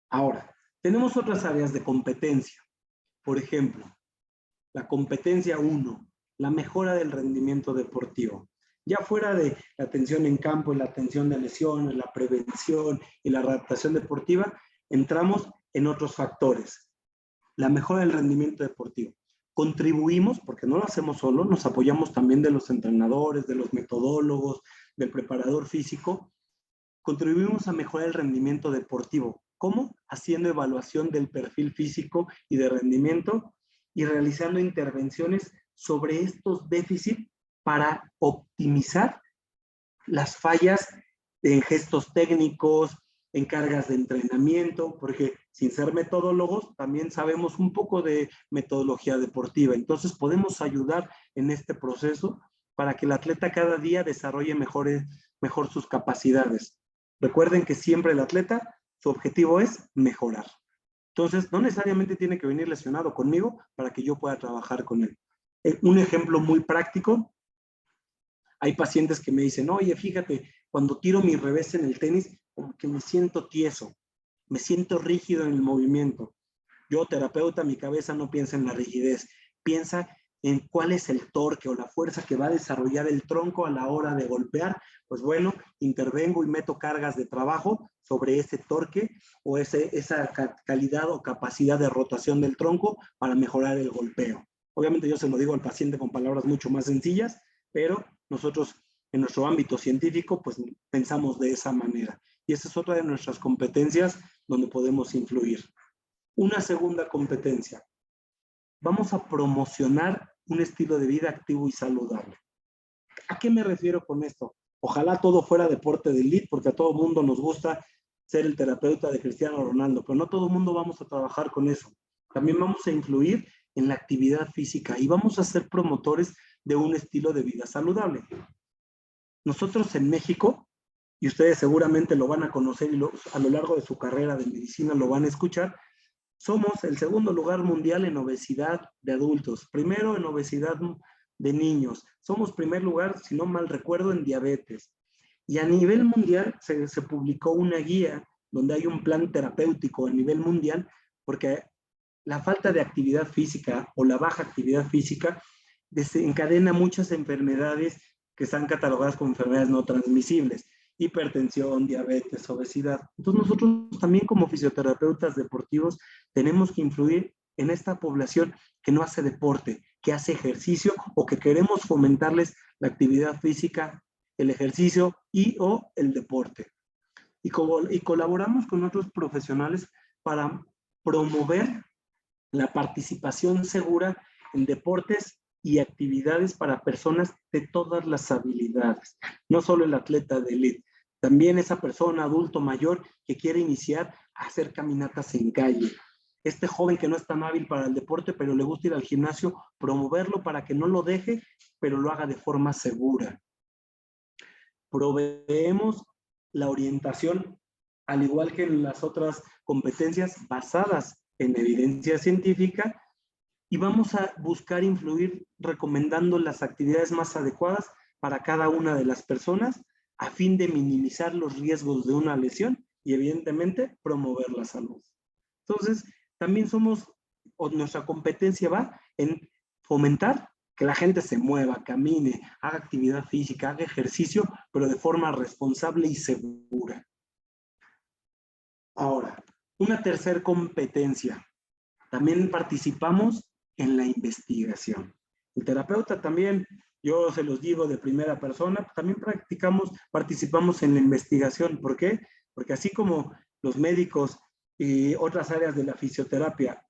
Ahora, tenemos otras áreas de competencia. Por ejemplo, la competencia 1, la mejora del rendimiento deportivo. Ya fuera de la atención en campo y la atención de lesiones, la prevención y la adaptación deportiva, entramos en otros factores. La mejora del rendimiento deportivo. Contribuimos, porque no lo hacemos solo, nos apoyamos también de los entrenadores, de los metodólogos, del preparador físico. Contribuimos a mejorar el rendimiento deportivo. ¿Cómo? Haciendo evaluación del perfil físico y de rendimiento y realizando intervenciones sobre estos déficits para optimizar las fallas en gestos técnicos, en cargas de entrenamiento, porque sin ser metodólogos también sabemos un poco de metodología deportiva. Entonces podemos ayudar en este proceso para que el atleta cada día desarrolle mejor sus capacidades. Recuerden que siempre el atleta, su objetivo es mejorar. Entonces, no necesariamente tiene que venir lesionado conmigo para que yo pueda trabajar con él. Un ejemplo muy práctico, hay pacientes que me dicen, oye, fíjate, cuando tiro mi revés en el tenis, como que me siento tieso, me siento rígido en el movimiento. Yo, terapeuta, mi cabeza no piensa en la rigidez, piensa en cuál es el torque o la fuerza que va a desarrollar el tronco a la hora de golpear. Pues bueno, intervengo y meto cargas de trabajo sobre ese torque o esa calidad o capacidad de rotación del tronco para mejorar el golpeo. Obviamente yo se lo digo al paciente con palabras mucho más sencillas, pero nosotros en nuestro ámbito científico pues pensamos de esa manera. Y esa es otra de nuestras competencias donde podemos influir. Una segunda competencia. Vamos a promocionar un estilo de vida activo y saludable. ¿A qué me refiero con esto? Ojalá todo fuera deporte de elite, porque a todo mundo nos gusta ser el terapeuta de Cristiano Ronaldo, pero no todo mundo vamos a trabajar con eso. También vamos a influir en la actividad física y vamos a ser promotores de un estilo de vida saludable. Nosotros en México, y ustedes seguramente lo van a conocer y a lo largo de su carrera de medicina lo van a escuchar, somos el segundo lugar mundial en obesidad de adultos, primero en obesidad de niños, somos primer lugar, si no mal recuerdo, en diabetes. Y a nivel mundial se publicó una guía donde hay un plan terapéutico a nivel mundial, porque la falta de actividad física o la baja actividad física desencadena muchas enfermedades que están catalogadas como enfermedades no transmisibles. Hipertensión, diabetes, obesidad. Entonces nosotros también como fisioterapeutas deportivos tenemos que influir en esta población que no hace deporte, que hace ejercicio o que queremos fomentarles la actividad física, el ejercicio y o el deporte. Y colaboramos con otros profesionales para promover la participación segura en deportes y actividades para personas de todas las habilidades, no solo el atleta de élite, también esa persona adulto mayor que quiere iniciar a hacer caminatas en calle. Este joven que no es tan hábil para el deporte, pero le gusta ir al gimnasio, promoverlo para que no lo deje, pero lo haga de forma segura. Proveemos la orientación al igual que en las otras competencias basadas en evidencia científica, y vamos a buscar influir recomendando las actividades más adecuadas para cada una de las personas a fin de minimizar los riesgos de una lesión y evidentemente promover la salud. Entonces, también nuestra competencia va en fomentar que la gente se mueva, camine, haga actividad física, haga ejercicio, pero de forma responsable y segura. Ahora, una tercera competencia. También participamos en la investigación. El terapeuta también, yo se los digo de primera persona, también participamos en la investigación. ¿Por qué? Porque así como los médicos y otras áreas de la fisioterapia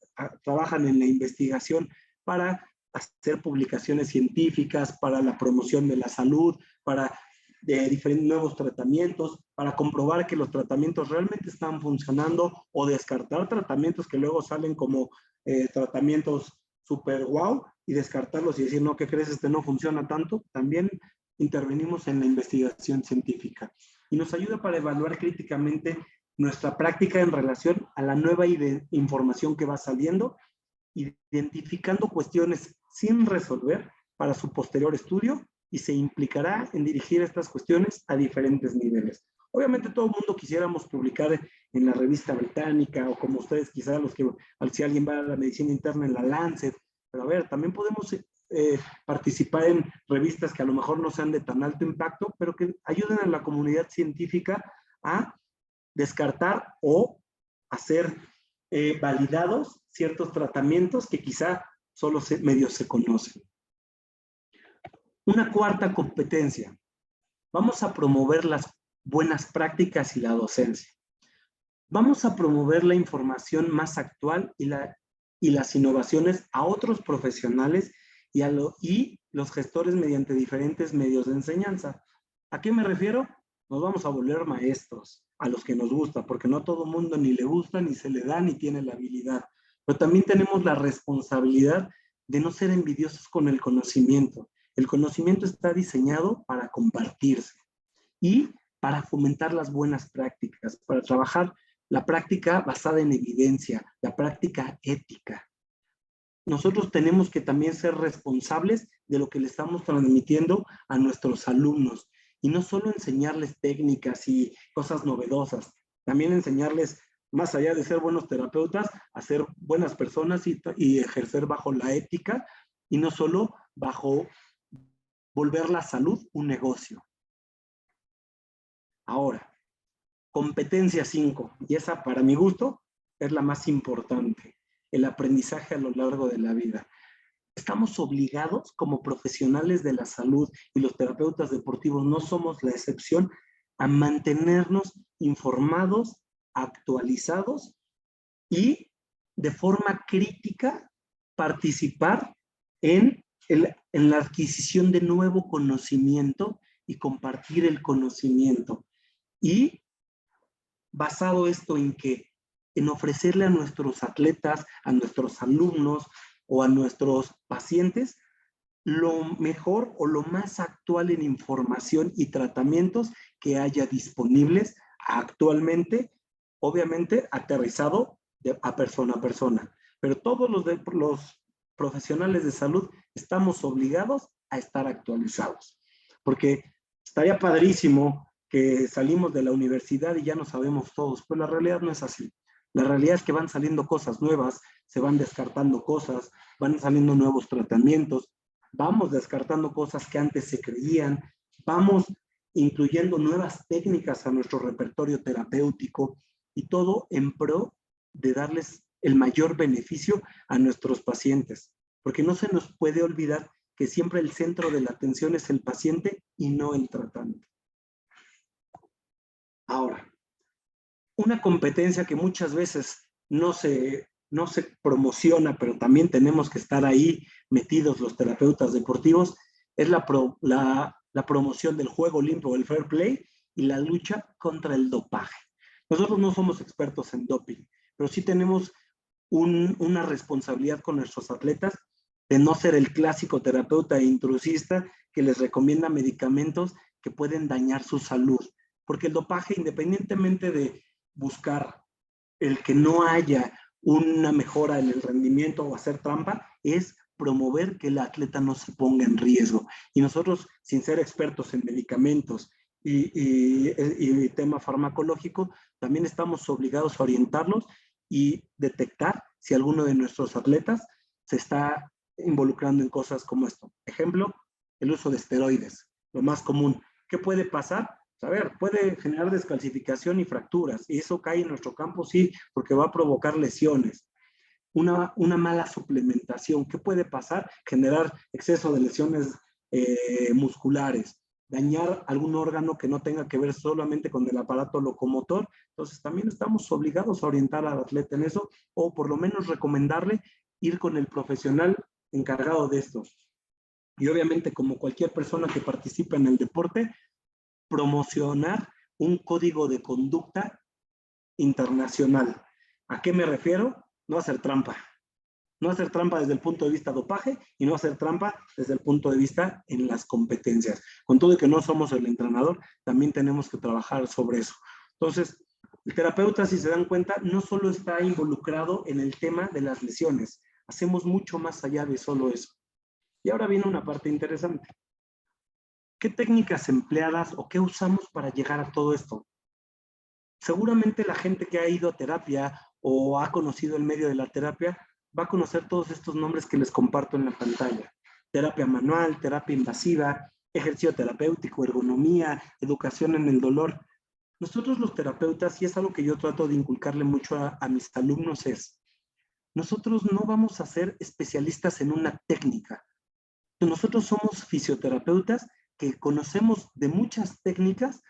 trabajan en la investigación para hacer publicaciones científicas, para la promoción de la salud, para diferentes nuevos tratamientos, para comprobar que los tratamientos realmente están funcionando o descartar tratamientos que luego salen como tratamientos super wow y descartarlos y decir, no, ¿qué crees? Este no funciona tanto. También intervenimos en la investigación científica y nos ayuda para evaluar críticamente nuestra práctica en relación a la nueva información que va saliendo, identificando cuestiones sin resolver para su posterior estudio, y se implicará en dirigir estas cuestiones a diferentes niveles. Obviamente todo el mundo quisiéramos publicar en la revista británica o como ustedes quizás si alguien va a la medicina interna en la Lancet, pero a ver, también podemos participar en revistas que a lo mejor no sean de tan alto impacto, pero que ayuden a la comunidad científica a descartar o hacer validados ciertos tratamientos que quizá solo medio se conocen. Una cuarta competencia. Vamos a promover las buenas prácticas y la docencia. Vamos a promover la información más actual y las innovaciones a otros profesionales y los gestores mediante diferentes medios de enseñanza. ¿A qué me refiero? Nos vamos a volver maestros, a los que nos gusta, porque no a todo mundo ni le gusta, ni se le da, ni tiene la habilidad. Pero también tenemos la responsabilidad de no ser envidiosos con el conocimiento. El conocimiento está diseñado para compartirse y para fomentar las buenas prácticas, para trabajar la práctica basada en evidencia, la práctica ética. Nosotros tenemos que también ser responsables de lo que le estamos transmitiendo a nuestros alumnos y no solo enseñarles técnicas y cosas novedosas, también enseñarles, más allá de ser buenos terapeutas, a ser buenas personas y ejercer bajo la ética y no solo bajo volver la salud un negocio. Ahora, competencia 5, y esa para mi gusto es la más importante, el aprendizaje a lo largo de la vida. Estamos obligados como profesionales de la salud y los terapeutas deportivos no somos la excepción a mantenernos informados, actualizados y de forma crítica participar en la adquisición de nuevo conocimiento y compartir el conocimiento. Y basado esto en que, en ofrecerle a nuestros atletas, a nuestros alumnos o a nuestros pacientes lo mejor o lo más actual en información y tratamientos que haya disponibles actualmente, obviamente aterrizado a persona, pero todos los profesionales de salud estamos obligados a estar actualizados, porque estaría padrísimo que salimos de la universidad y ya no sabemos todos, pero la realidad no es así. La realidad es que van saliendo cosas nuevas, se van descartando cosas, van saliendo nuevos tratamientos, vamos descartando cosas que antes se creían, vamos incluyendo nuevas técnicas a nuestro repertorio terapéutico y todo en pro de darles el mayor beneficio a nuestros pacientes, porque no se nos puede olvidar que siempre el centro de la atención es el paciente y no el tratante. Ahora, una competencia que muchas veces no se promociona, pero también tenemos que estar ahí metidos los terapeutas deportivos, es la promoción del juego limpio, el fair play y la lucha contra el dopaje. Nosotros no somos expertos en doping, pero sí tenemos una responsabilidad con nuestros atletas de no ser el clásico terapeuta intrusista que les recomienda medicamentos que pueden dañar su salud. Porque el dopaje, independientemente de buscar el que no haya una mejora en el rendimiento o hacer trampa, es promover que el atleta no se ponga en riesgo. Y nosotros, sin ser expertos en medicamentos y tema farmacológico, también estamos obligados a orientarlos y detectar si alguno de nuestros atletas se está involucrando en cosas como esto. Ejemplo, el uso de esteroides, lo más común. ¿Qué puede pasar? A ver, puede generar descalcificación y fracturas, y eso cae en nuestro campo, sí, porque va a provocar lesiones. Una mala suplementación, ¿qué puede pasar? Generar exceso de lesiones musculares, dañar algún órgano que no tenga que ver solamente con el aparato locomotor. Entonces también estamos obligados a orientar al atleta en eso, o por lo menos recomendarle ir con el profesional encargado de esto. Y obviamente, como cualquier persona que participa en el deporte, promocionar un código de conducta internacional. ¿A qué me refiero? No hacer trampa. No hacer trampa desde el punto de vista dopaje y no hacer trampa desde el punto de vista en las competencias. Con todo y que no somos el entrenador, también tenemos que trabajar sobre eso. Entonces, el terapeuta, si se dan cuenta, no solo está involucrado en el tema de las lesiones, hacemos mucho más allá de solo eso. Y ahora viene una parte interesante. ¿Qué técnicas empleadas o qué usamos para llegar a todo esto? Seguramente la gente que ha ido a terapia o ha conocido el medio de la terapia va a conocer todos estos nombres que les comparto en la pantalla. Terapia manual, terapia invasiva, ejercicio terapéutico, ergonomía, educación en el dolor. Nosotros los terapeutas, y es algo que yo trato de inculcarle mucho a mis alumnos, es, nosotros no vamos a ser especialistas en una técnica. Nosotros somos fisioterapeutas que conocemos de muchas técnicas.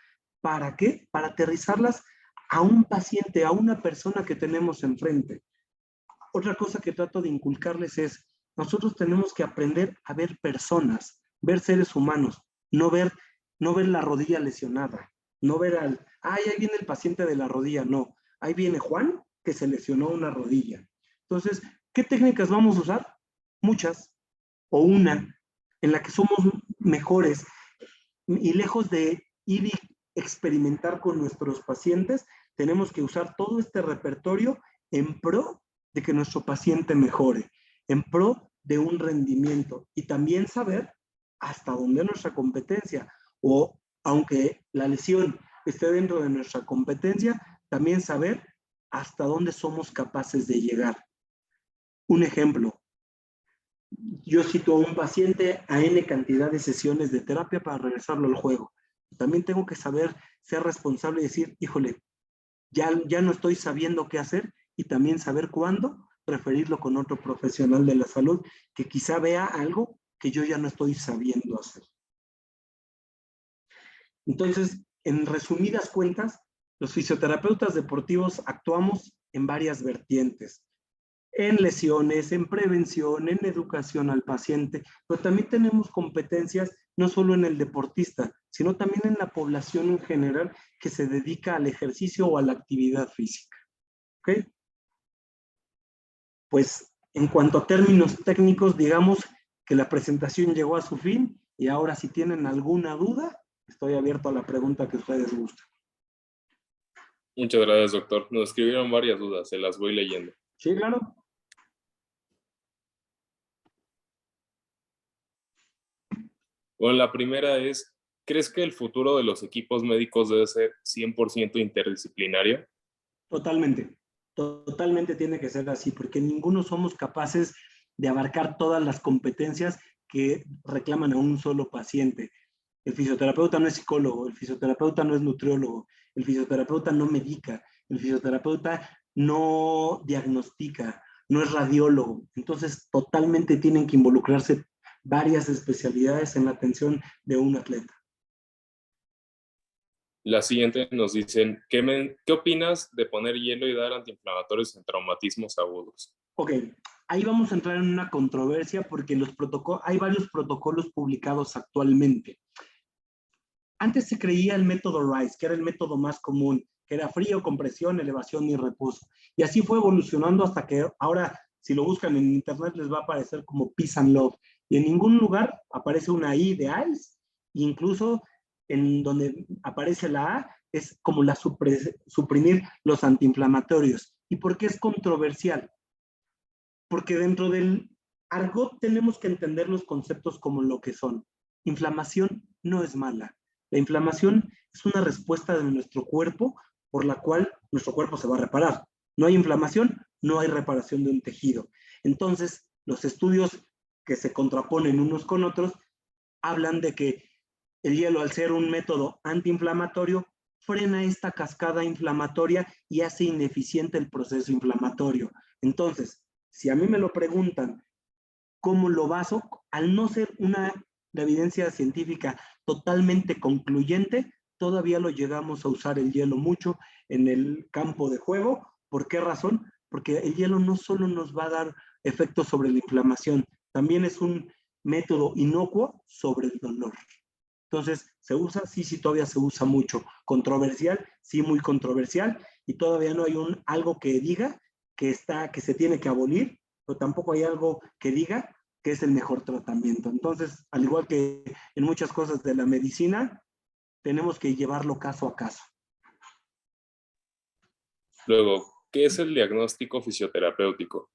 ¿Para qué? Para aterrizarlas a un paciente, a una persona que tenemos enfrente. Otra cosa que trato de inculcarles es, nosotros tenemos que aprender a ver personas, ver seres humanos, no ver la rodilla lesionada, no ver ahí viene el paciente de la rodilla, no, ahí viene Juan que se lesionó una rodilla. Entonces, ¿qué técnicas vamos a usar? Muchas, o una, en la que somos mejores, y lejos de ir y experimentar con nuestros pacientes, tenemos que usar todo este repertorio en pro de que nuestro paciente mejore, en pro de un rendimiento, y también saber hasta dónde nuestra competencia, o aunque la lesión esté dentro de nuestra competencia, también saber hasta dónde somos capaces de llegar. Un ejemplo, yo cito a un paciente a N cantidad de sesiones de terapia para regresarlo al juego. También tengo que saber ser responsable y decir, híjole, ya no estoy sabiendo qué hacer, y también saber cuándo referirlo con otro profesional de la salud que quizá vea algo que yo ya no estoy sabiendo hacer. Entonces, en resumidas cuentas, los fisioterapeutas deportivos actuamos en varias vertientes. En lesiones, en prevención, en educación al paciente, pero también tenemos competencias no solo en el deportista, sino también en la población en general que se dedica al ejercicio o a la actividad física. ¿Ok? Pues en cuanto a términos técnicos, digamos que la presentación llegó a su fin, y ahora si tienen alguna duda, estoy abierto a la pregunta que ustedes gusten. Muchas gracias, doctor. Nos escribieron varias dudas, se las voy leyendo. Sí, claro. Bueno, la primera es, ¿crees que el futuro de los equipos médicos debe ser 100% interdisciplinario? Totalmente. Totalmente tiene que ser así, porque ninguno somos capaces de abarcar todas las competencias que reclaman a un solo paciente. El fisioterapeuta no es psicólogo, el fisioterapeuta no es nutriólogo, el fisioterapeuta no medica, el fisioterapeuta no diagnostica, no es radiólogo. Entonces, totalmente tienen que involucrarse varias especialidades en la atención de un atleta. La siguiente nos dicen, ¿qué opinas de poner hielo y dar antiinflamatorios en traumatismos agudos? Ok, ahí vamos a entrar en una controversia porque hay varios protocolos publicados actualmente. Antes se creía el método RICE, que era el método más común, que era frío, compresión, elevación y reposo. Y así fue evolucionando hasta que ahora, si lo buscan en internet, les va a aparecer como Peace and Love. Y en ningún lugar aparece una I de ICE, incluso en donde aparece la A, es como suprimir los antiinflamatorios. ¿Y por qué es controversial? Porque dentro del argot tenemos que entender los conceptos como lo que son. Inflamación no es mala. La inflamación es una respuesta de nuestro cuerpo por la cual nuestro cuerpo se va a reparar. No hay inflamación, no hay reparación de un tejido. Entonces, los estudios que se contraponen unos con otros hablan de que el hielo, al ser un método antiinflamatorio, frena esta cascada inflamatoria y hace ineficiente el proceso inflamatorio. Entonces, si a mí me lo preguntan, ¿cómo lo baso? Al no ser una evidencia científica totalmente concluyente, todavía lo llegamos a usar el hielo mucho en el campo de juego. ¿Por qué razón? Porque el hielo no solo nos va a dar efectos sobre la inflamación, también es un método inocuo sobre el dolor. Entonces, ¿se usa? Sí, todavía se usa mucho. Controversial, sí, muy controversial, y todavía no hay algo que diga que se tiene que abolir, pero tampoco hay algo que diga que es el mejor tratamiento. Entonces, al igual que en muchas cosas de la medicina, tenemos que llevarlo caso a caso. Luego, ¿qué es el diagnóstico fisioterapéutico?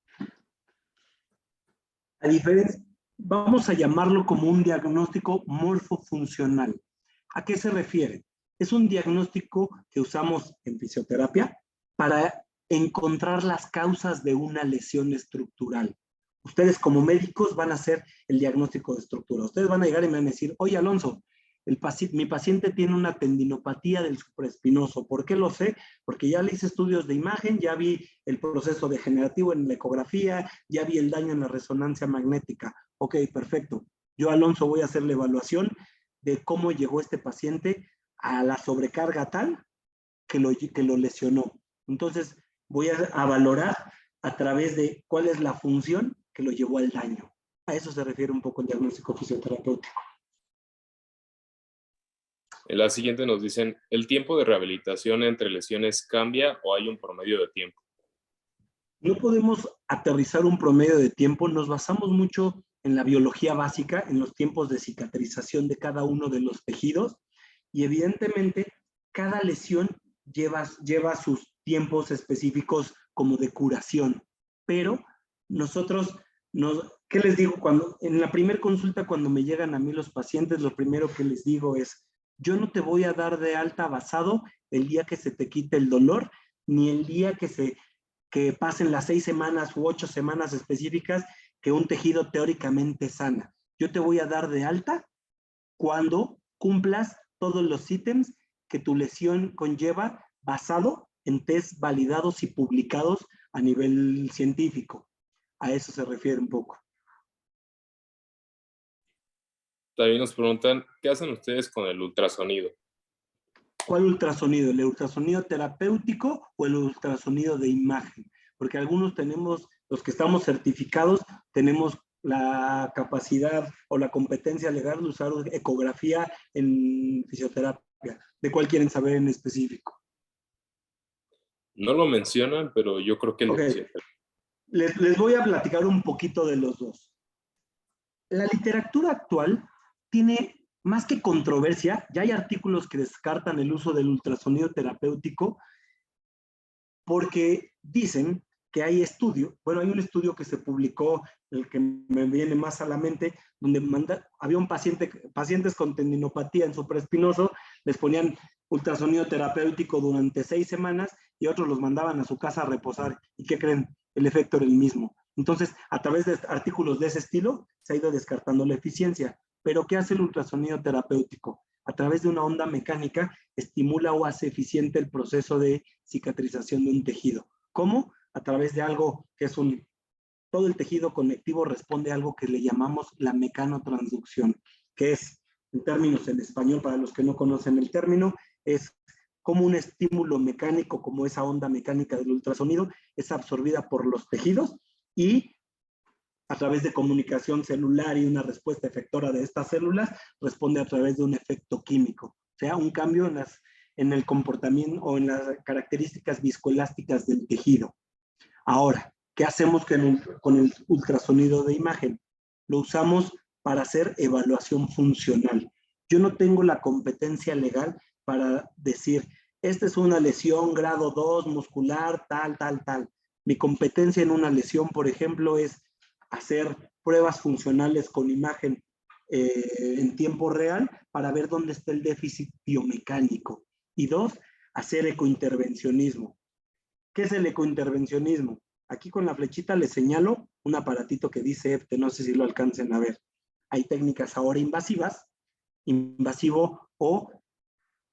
A diferencia, vamos a llamarlo como un diagnóstico morfofuncional. ¿A qué se refiere? Es un diagnóstico que usamos en fisioterapia para encontrar las causas de una lesión estructural. Ustedes como médicos van a hacer el diagnóstico de estructura. Ustedes van a llegar y me van a decir, oye Alonso, mi paciente tiene una tendinopatía del supraespinoso. ¿Por qué lo sé? Porque ya le hice estudios de imagen, ya vi el proceso degenerativo en la ecografía, ya vi el daño en la resonancia magnética. Ok, perfecto. Yo, Alonso, voy a hacer la evaluación de cómo llegó este paciente a la sobrecarga tal que lo lesionó. Entonces, voy a valorar a través de cuál es la función que lo llevó al daño. A eso se refiere un poco el diagnóstico fisioterapéutico. En la siguiente nos dicen, ¿el tiempo de rehabilitación entre lesiones cambia o hay un promedio de tiempo? No podemos aterrizar un promedio de tiempo, nos basamos mucho en la biología básica, en los tiempos de cicatrización de cada uno de los tejidos, y evidentemente cada lesión lleva sus tiempos específicos como de curación, pero nosotros, ¿qué les digo? En la primera consulta, cuando me llegan a mí los pacientes, lo primero que les digo es, yo no te voy a dar de alta basado el día que se te quite el dolor, ni el día que pasen las 6 semanas u 8 semanas específicas que un tejido teóricamente sana. Yo te voy a dar de alta cuando cumplas todos los ítems que tu lesión conlleva basado en test validados y publicados a nivel científico. A eso se refiere un poco. También nos preguntan, ¿qué hacen ustedes con el ultrasonido? ¿Cuál ultrasonido? ¿El ultrasonido terapéutico o el ultrasonido de imagen? Porque algunos tenemos, los que estamos certificados, tenemos la capacidad o la competencia legal de usar ecografía en fisioterapia. ¿De cuál quieren saber en específico? No lo mencionan, pero yo creo que el de fisioterapia. Les voy a platicar un poquito de los dos. La literatura actual tiene más que controversia, ya hay artículos que descartan el uso del ultrasonido terapéutico porque dicen que hay hay un estudio que se publicó, el que me viene más a la mente, donde había pacientes con tendinopatía en supraespinoso, les ponían ultrasonido terapéutico durante 6 semanas y otros los mandaban a su casa a reposar. ¿Y qué creen? El efecto era el mismo. Entonces, a través de artículos de ese estilo, se ha ido descartando la eficiencia. ¿Pero qué hace el ultrasonido terapéutico? A través de una onda mecánica, estimula o hace eficiente el proceso de cicatrización de un tejido. ¿Cómo? A través de algo que es todo el tejido conectivo responde a algo que le llamamos la mecanotransducción, que es, en términos en español, para los que no conocen el término, es como un estímulo mecánico, como esa onda mecánica del ultrasonido, es absorbida por los tejidos y a través de comunicación celular y una respuesta efectora de estas células, responde a través de un efecto químico, o sea, un cambio en el comportamiento o en las características viscoelásticas del tejido. Ahora, ¿qué hacemos con el ultrasonido de imagen? Lo usamos para hacer evaluación funcional. Yo no tengo la competencia legal para decir esta es una lesión grado 2 muscular, tal, tal, tal. Mi competencia en una lesión, por ejemplo, es hacer pruebas funcionales con imagen en tiempo real para ver dónde está el déficit biomecánico. Y 2, hacer ecointervencionismo. ¿Qué es el ecointervencionismo? Aquí con la flechita les señalo un aparatito que dice EFTE, no sé si lo alcancen a ver. Hay técnicas ahora invasivas, invasivo o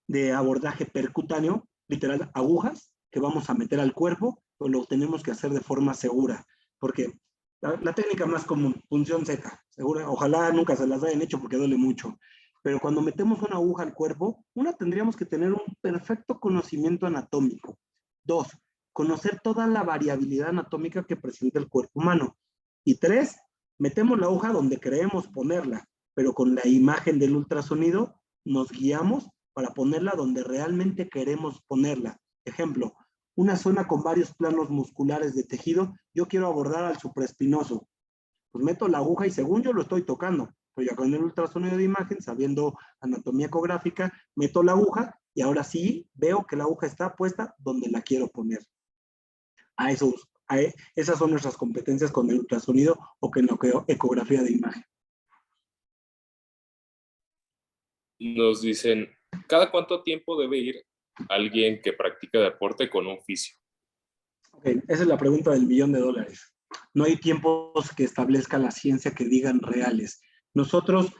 de abordaje percutáneo, literal, agujas que vamos a meter al cuerpo, pero lo tenemos que hacer de forma segura, porque la técnica más común, punción seca, segura, ojalá nunca se las hayan hecho porque duele mucho, pero cuando metemos una aguja al cuerpo, una, tendríamos que tener un perfecto conocimiento anatómico. 2, conocer toda la variabilidad anatómica que presenta el cuerpo humano. Y 3, metemos la aguja donde queremos ponerla, pero con la imagen del ultrasonido nos guiamos para ponerla donde realmente queremos ponerla. Ejemplo, una zona con varios planos musculares de tejido, yo quiero abordar al supraespinoso. Pues meto la aguja y según yo lo estoy tocando, pero ya con el ultrasonido de imagen, sabiendo anatomía ecográfica, meto la aguja y ahora sí veo que la aguja está puesta donde la quiero poner. Esas son nuestras competencias con el ultrasonido o con la ecografía de imagen. Nos dicen, ¿cada cuánto tiempo debe ir alguien que practica deporte con un fisio? Okay, esa es la pregunta del $1.000.000. No hay tiempos que establezca la ciencia que digan reales. Nosotros,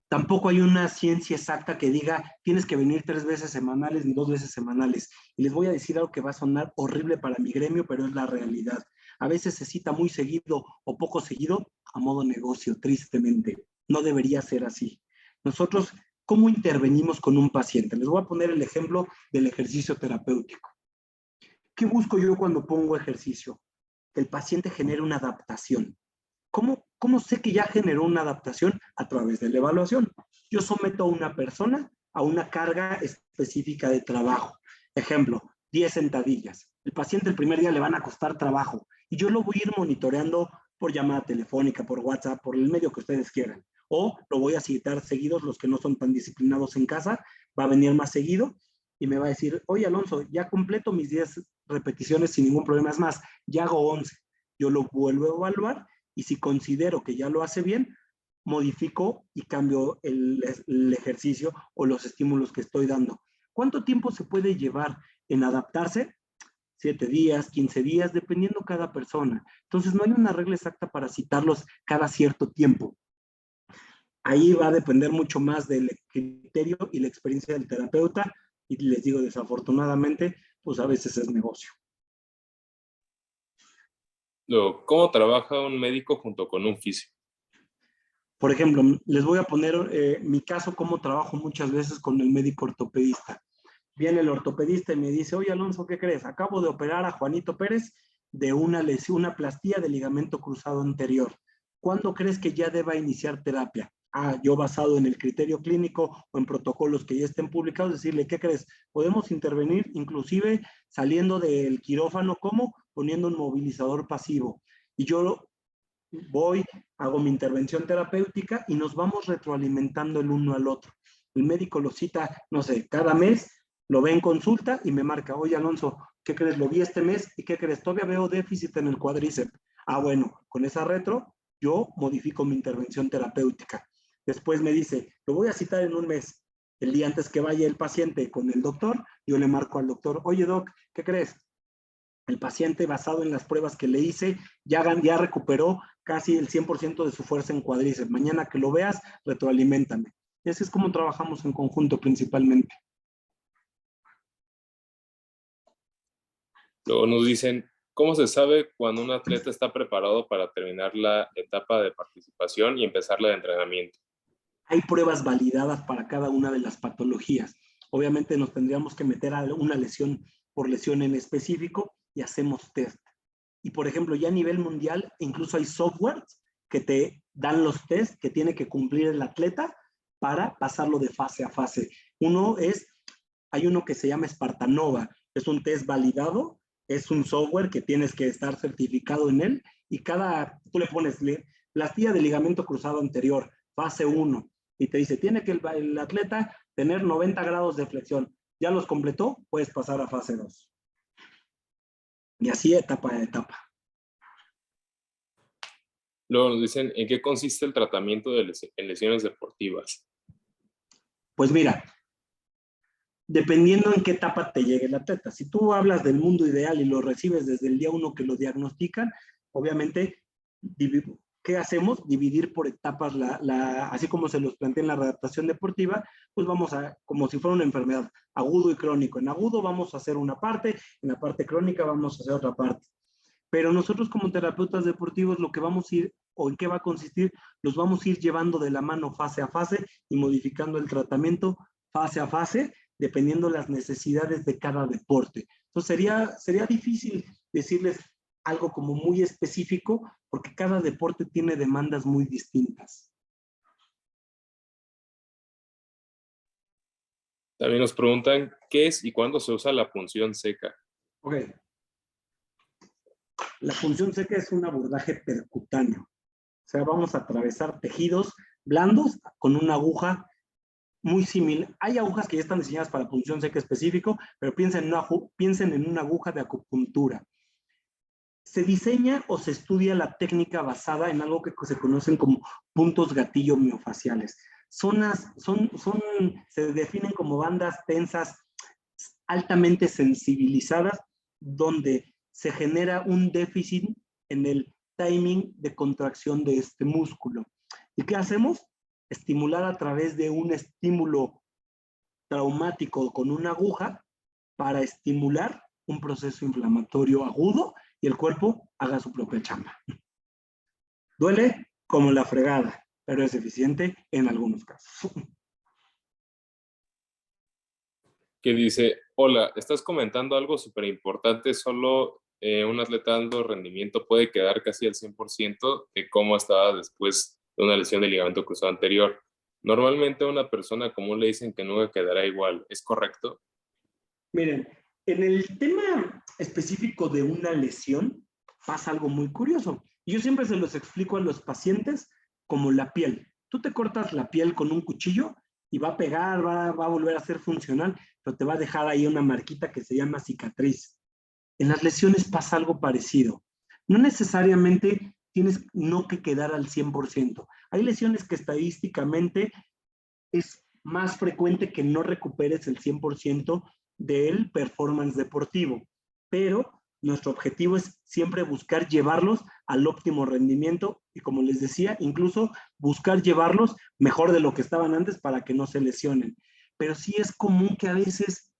tampoco hay una ciencia exacta que diga tienes que venir 3 veces semanales ni 2 veces semanales. Y les voy a decir algo que va a sonar horrible para mi gremio, pero es la realidad. A veces se cita muy seguido o poco seguido a modo negocio, tristemente. No debería ser así. Nosotros, ¿cómo intervenimos con un paciente? Les voy a poner el ejemplo del ejercicio terapéutico. ¿Qué busco yo cuando pongo ejercicio? Que el paciente genere una adaptación. ¿Cómo sé que ya generó una adaptación? A través de la evaluación. Yo someto a una persona a una carga específica de trabajo. Ejemplo, 10 sentadillas. El paciente el primer día le van a costar trabajo y yo lo voy a ir monitoreando por llamada telefónica, por WhatsApp, por el medio que ustedes quieran. O lo voy a citar seguidos, los que no son tan disciplinados en casa, va a venir más seguido y me va a decir, oye Alonso, ya completo mis 10 repeticiones sin ningún problema. Es más, ya hago 11. Yo lo vuelvo a evaluar y si considero que ya lo hace bien, modifico y cambio el ejercicio o los estímulos que estoy dando. ¿Cuánto tiempo se puede llevar en adaptarse? 7 días, 15 días, dependiendo cada persona. Entonces no hay una regla exacta para citarlos cada cierto tiempo. Ahí va a depender mucho más del criterio y la experiencia del terapeuta y les digo, desafortunadamente, pues a veces es negocio. ¿Cómo trabaja un médico junto con un fisio? Por ejemplo, les voy a poner mi caso, cómo trabajo muchas veces con el médico ortopedista. Viene el ortopedista y me dice, oye Alonso, ¿qué crees? Acabo de operar a Juanito Pérez de una lesión, una plastía de ligamento cruzado anterior. ¿Cuándo crees que ya deba iniciar terapia? Yo basado en el criterio clínico o en protocolos que ya estén publicados, decirle, ¿qué crees? Podemos intervenir inclusive saliendo del quirófano, ¿cómo? Poniendo un movilizador pasivo. Y yo voy, hago mi intervención terapéutica y nos vamos retroalimentando el uno al otro. El médico lo cita, no sé, cada mes, lo ve en consulta y me marca, oye Alonso, ¿qué crees? Lo vi este mes y ¿qué crees? Todavía veo déficit en el cuádriceps. Bueno, con esa retro yo modifico mi intervención terapéutica. Después me dice, lo voy a citar en un mes. El día antes que vaya el paciente con el doctor, yo le marco al doctor, oye doc, ¿qué crees? El paciente, basado en las pruebas que le hice, ya recuperó casi el 100% de su fuerza en cuádriceps. Mañana que lo veas, retroaliméntame. Ese es como trabajamos en conjunto principalmente. Luego nos dicen, ¿cómo se sabe cuando un atleta está preparado para terminar la etapa de participación y empezar la de entrenamiento? Hay pruebas validadas para cada una de las patologías. Obviamente nos tendríamos que meter a una lesión por lesión en específico y hacemos test. Y por ejemplo, ya a nivel mundial, incluso hay softwares que te dan los test que tiene que cumplir el atleta para pasarlo de fase a fase. Hay uno que se llama Spartanova, es un test validado, es un software que tienes que estar certificado en él y tú le pones plastilla de ligamento cruzado anterior, fase 1, y te dice, tiene que el atleta tener 90 grados de flexión. Ya los completó, puedes pasar a fase 2. Y así etapa a etapa. Luego nos dicen, ¿en qué consiste el tratamiento de en lesiones deportivas? Pues mira, dependiendo en qué etapa te llegue el atleta. Si tú hablas del mundo ideal y lo recibes desde el día 1 que lo diagnostican, obviamente, ¿qué hacemos? Dividir por etapas, así como se los plantea en la readaptación deportiva, pues vamos a, como si fuera una enfermedad, agudo y crónico. En agudo vamos a hacer una parte, en la parte crónica vamos a hacer otra parte. Pero nosotros como terapeutas deportivos lo que vamos a ir, o en qué va a consistir, los vamos a ir llevando de la mano fase a fase y modificando el tratamiento fase a fase, dependiendo las necesidades de cada deporte. Entonces sería difícil decirles algo como muy específico, porque cada deporte tiene demandas muy distintas. También nos preguntan, ¿qué es y cuándo se usa la punción seca? Ok. La punción seca es un abordaje percutáneo. O sea, vamos a atravesar tejidos blandos con una aguja muy similar. Hay agujas que ya están diseñadas para punción seca específico, pero piensen en una aguja de acupuntura. Se diseña o se estudia la técnica basada en algo que se conocen como puntos gatillo miofaciales. Se definen como bandas tensas altamente sensibilizadas, donde se genera un déficit en el timing de contracción de este músculo. ¿Y qué hacemos? Estimular a través de un estímulo traumático con una aguja para estimular un proceso inflamatorio agudo y el cuerpo haga su propia chamba. Duele como la fregada, pero es eficiente en algunos casos. Que dice, hola, estás comentando algo súper importante, solo un atleta dando rendimiento puede quedar casi al 100% de cómo estaba después de una lesión de ligamento cruzado anterior. Normalmente a una persona común le dicen que nunca quedará igual, ¿es correcto? Miren, en el tema específico de una lesión pasa algo muy curioso. Yo siempre se los explico a los pacientes como la piel. Tú te cortas la piel con un cuchillo y va a pegar, va a volver a ser funcional, pero te va a dejar ahí una marquita que se llama cicatriz. En las lesiones pasa algo parecido. No necesariamente tienes no que quedar al 100%. Hay lesiones que estadísticamente es más frecuente que no recuperes el 100% del performance deportivo, pero nuestro objetivo es siempre buscar llevarlos al óptimo rendimiento y, como les decía, incluso buscar llevarlos mejor de lo que estaban antes para que no se lesionen. Pero sí es común que a veces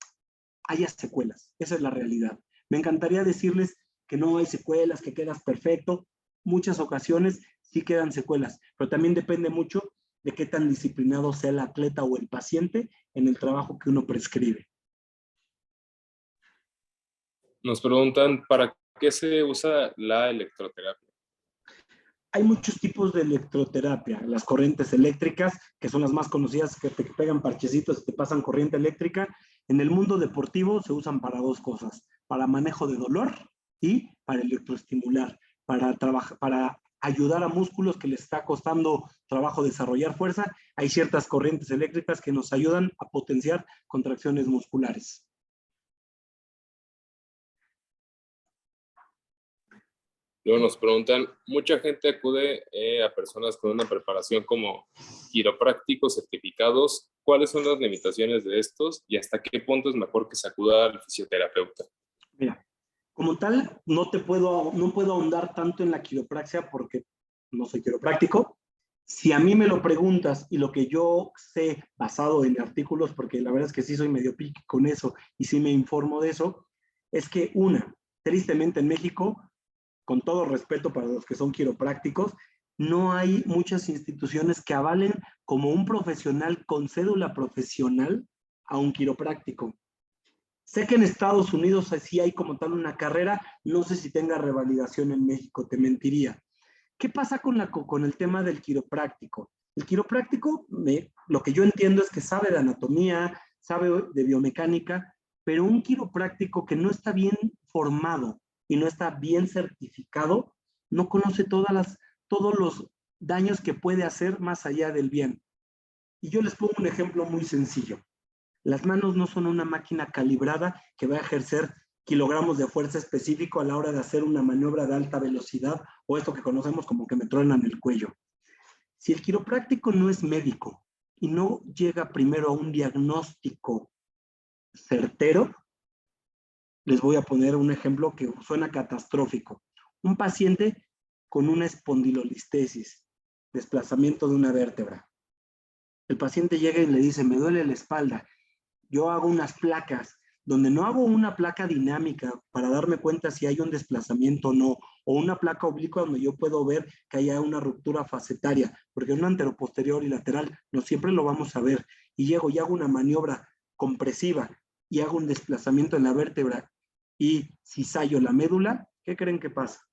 haya secuelas, esa es la realidad. Me encantaría decirles que no hay secuelas, que quedas perfecto. Muchas ocasiones sí quedan secuelas, pero también depende mucho de qué tan disciplinado sea el atleta o el paciente en el trabajo que uno prescribe. Nos preguntan, ¿para qué se usa la electroterapia? Hay muchos tipos de electroterapia. Las corrientes eléctricas, que son las más conocidas, que te pegan parchecitos y te pasan corriente eléctrica. En el mundo deportivo se usan para dos cosas: para manejo de dolor y para electroestimular, para ayudar a músculos que les está costando trabajo desarrollar fuerza. Hay ciertas corrientes eléctricas que nos ayudan a potenciar contracciones musculares. Luego nos preguntan, mucha gente acude a personas con una preparación como quiroprácticos certificados. ¿Cuáles son las limitaciones de estos y hasta qué punto es mejor que se acuda al fisioterapeuta? Mira, como tal, no puedo ahondar tanto en la quiropraxia porque no soy quiropráctico. Si a mí me lo preguntas y lo que yo sé basado en artículos, porque la verdad es que sí soy medio piqui con eso y sí me informo de eso, es que tristemente en México, con todo respeto para los que son quiroprácticos, no hay muchas instituciones que avalen como un profesional con cédula profesional a un quiropráctico. Sé que en Estados Unidos sí hay como tal una carrera, no sé si tenga revalidación en México, te mentiría. ¿Qué pasa con el tema del quiropráctico? El quiropráctico, lo que yo entiendo es que sabe de anatomía, sabe de biomecánica, pero un quiropráctico que no está bien formado y no está bien certificado, no conoce todos los daños que puede hacer más allá del bien. Y yo les pongo un ejemplo muy sencillo. Las manos no son una máquina calibrada que va a ejercer kilogramos de fuerza específico a la hora de hacer una maniobra de alta velocidad o esto que conocemos como que me truenan el cuello. Si el quiropráctico no es médico y no llega primero a un diagnóstico certero, les voy a poner un ejemplo que suena catastrófico. Un paciente con una espondilolistesis, desplazamiento de una vértebra. El paciente llega y le dice, me duele la espalda. Yo hago unas placas, donde no hago una placa dinámica para darme cuenta si hay un desplazamiento o no, o una placa oblicua donde yo puedo ver que haya una ruptura facetaria, porque un anteroposterior y lateral no siempre lo vamos a ver. Y llego y hago una maniobra compresiva y hago un desplazamiento en la vértebra y cisallo la médula, ¿qué creen que pasa?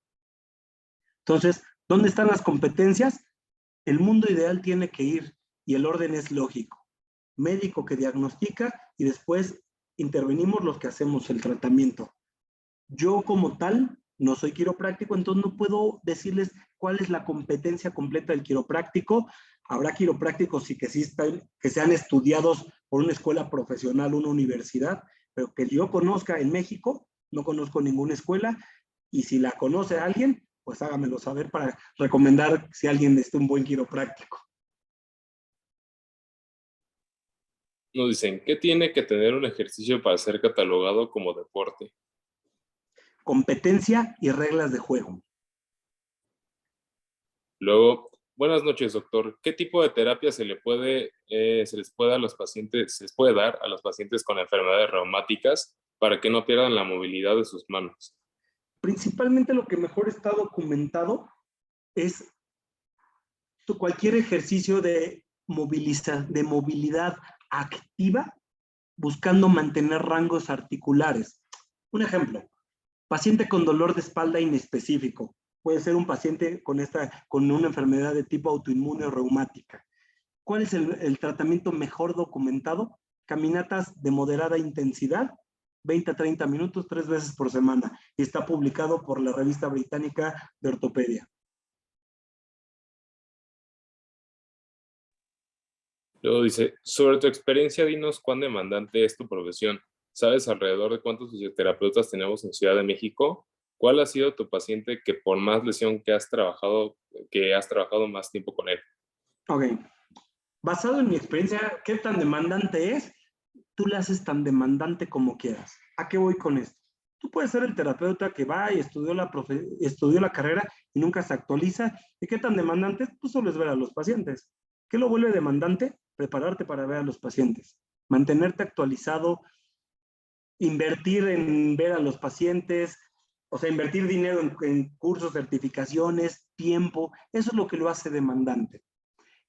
Entonces, ¿dónde están las competencias? El mundo ideal tiene que ir y el orden es lógico. Médico que diagnostica y después intervenimos los que hacemos el tratamiento. Yo como tal no soy quiropráctico, entonces no puedo decirles cuál es la competencia completa del quiropráctico. Habrá quiroprácticos sí que sean estudiados por una escuela profesional, una universidad, pero que yo conozca en México, no conozco ninguna escuela, y si la conoce alguien, pues hágamelo saber para recomendar si alguien es un buen quiropráctico. Nos dicen, ¿qué tiene que tener un ejercicio para ser catalogado como deporte? Competencia y reglas de juego. Luego, buenas noches, doctor. ¿Qué tipo de terapia se les puede dar a los pacientes con enfermedades reumáticas para que no pierdan la movilidad de sus manos? Principalmente lo que mejor está documentado es cualquier ejercicio de movilidad activa buscando mantener rangos articulares. Un ejemplo, paciente con dolor de espalda inespecífico. Puede ser un paciente con una enfermedad de tipo autoinmune o reumática. ¿Cuál es el tratamiento mejor documentado? Caminatas de moderada intensidad, 20 a 30 minutos, 3 veces por semana. Y está publicado por la revista británica de ortopedia. Luego dice, sobre tu experiencia, dinos cuán demandante es tu profesión. ¿Sabes alrededor de cuántos fisioterapeutas tenemos en Ciudad de México? ¿Cuál ha sido tu paciente que por más lesión que has trabajado más tiempo con él? Ok. Basado en mi experiencia, ¿qué tan demandante es? Tú la haces tan demandante como quieras. ¿A qué voy con esto? Tú puedes ser el terapeuta que va y estudió la carrera y nunca se actualiza. ¿Y qué tan demandante? Tú solo es ver a los pacientes. ¿Qué lo vuelve demandante? Prepararte para ver a los pacientes. Mantenerte actualizado, invertir en ver a los pacientes, o sea, invertir dinero en cursos, certificaciones, tiempo. Eso es lo que lo hace demandante.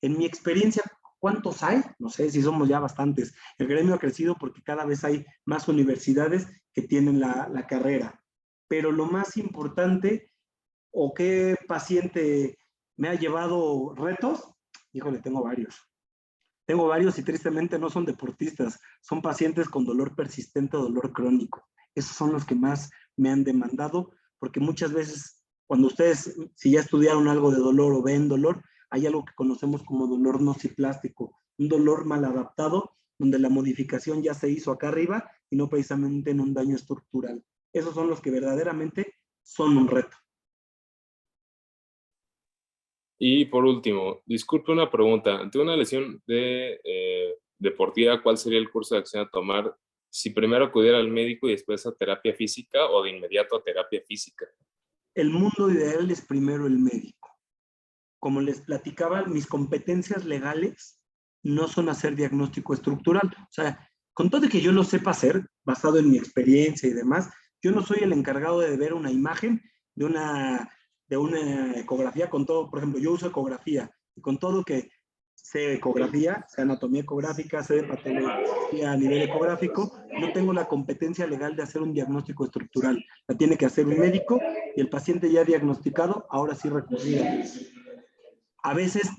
En mi experiencia, ¿cuántos hay? No sé si somos ya bastantes. El gremio ha crecido porque cada vez hay más universidades que tienen la carrera. Pero lo más importante, o qué paciente me ha llevado retos, híjole, tengo varios. Tengo varios y tristemente no son deportistas, son pacientes con dolor persistente o dolor crónico. Esos son los que más me han demandado, porque muchas veces cuando ustedes, si ya estudiaron algo de dolor o ven dolor, hay algo que conocemos como dolor nociplástico, un dolor mal adaptado, donde la modificación ya se hizo acá arriba y no precisamente en un daño estructural. Esos son los que verdaderamente son un reto. Y por último, disculpe una pregunta. Ante una lesión deportiva, ¿cuál sería el curso de acción a tomar? Si primero acudiera al médico y después a terapia física o de inmediato a terapia física. El mundo ideal es primero el médico. Como les platicaba, mis competencias legales no son hacer diagnóstico estructural. O sea, con todo de que yo lo sepa hacer, basado en mi experiencia y demás, yo no soy el encargado de ver una imagen de una ecografía con todo. Por ejemplo, yo uso ecografía y con todo que sé ecografía, sé anatomía ecográfica, sé de patología a nivel ecográfico, no tengo la competencia legal de hacer un diagnóstico estructural. La tiene que hacer un médico y el paciente ya diagnosticado, ahora sí recurrir. A veces,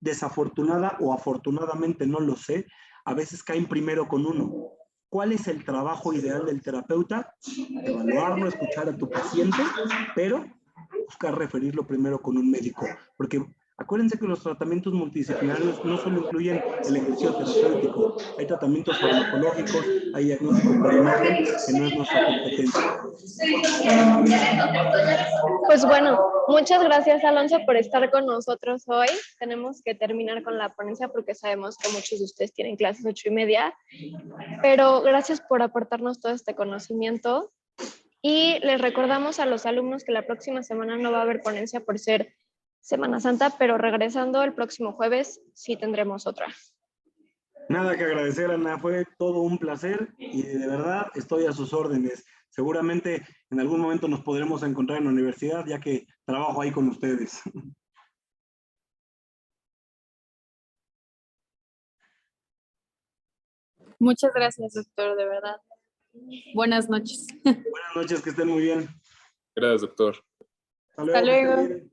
desafortunada o afortunadamente, no lo sé, a veces caen primero con uno. ¿Cuál es el trabajo ideal del terapeuta? Evaluarlo, escuchar a tu paciente, pero buscar referirlo primero con un médico, porque Acuérdense que los tratamientos multidisciplinarios no solo incluyen el ejercicio terapéutico, hay tratamientos farmacológicos, hay diagnóstico por imagen, que no es nuestra competencia. Pues bueno, muchas gracias, Alonso, por estar con nosotros hoy. Tenemos que terminar con la ponencia porque sabemos que muchos de ustedes tienen clases 8:30, pero gracias por aportarnos todo este conocimiento. Y les recordamos a los alumnos que la próxima semana no va a haber ponencia por ser Semana Santa, pero regresando el próximo jueves sí tendremos otra. Nada que agradecer, Ana, fue todo un placer y de verdad estoy a sus órdenes. Seguramente en algún momento nos podremos encontrar en la universidad, ya que trabajo ahí con ustedes. Muchas gracias, doctor, de verdad. Buenas noches. Buenas noches, que estén muy bien. Gracias, doctor. Hasta luego. Hasta luego.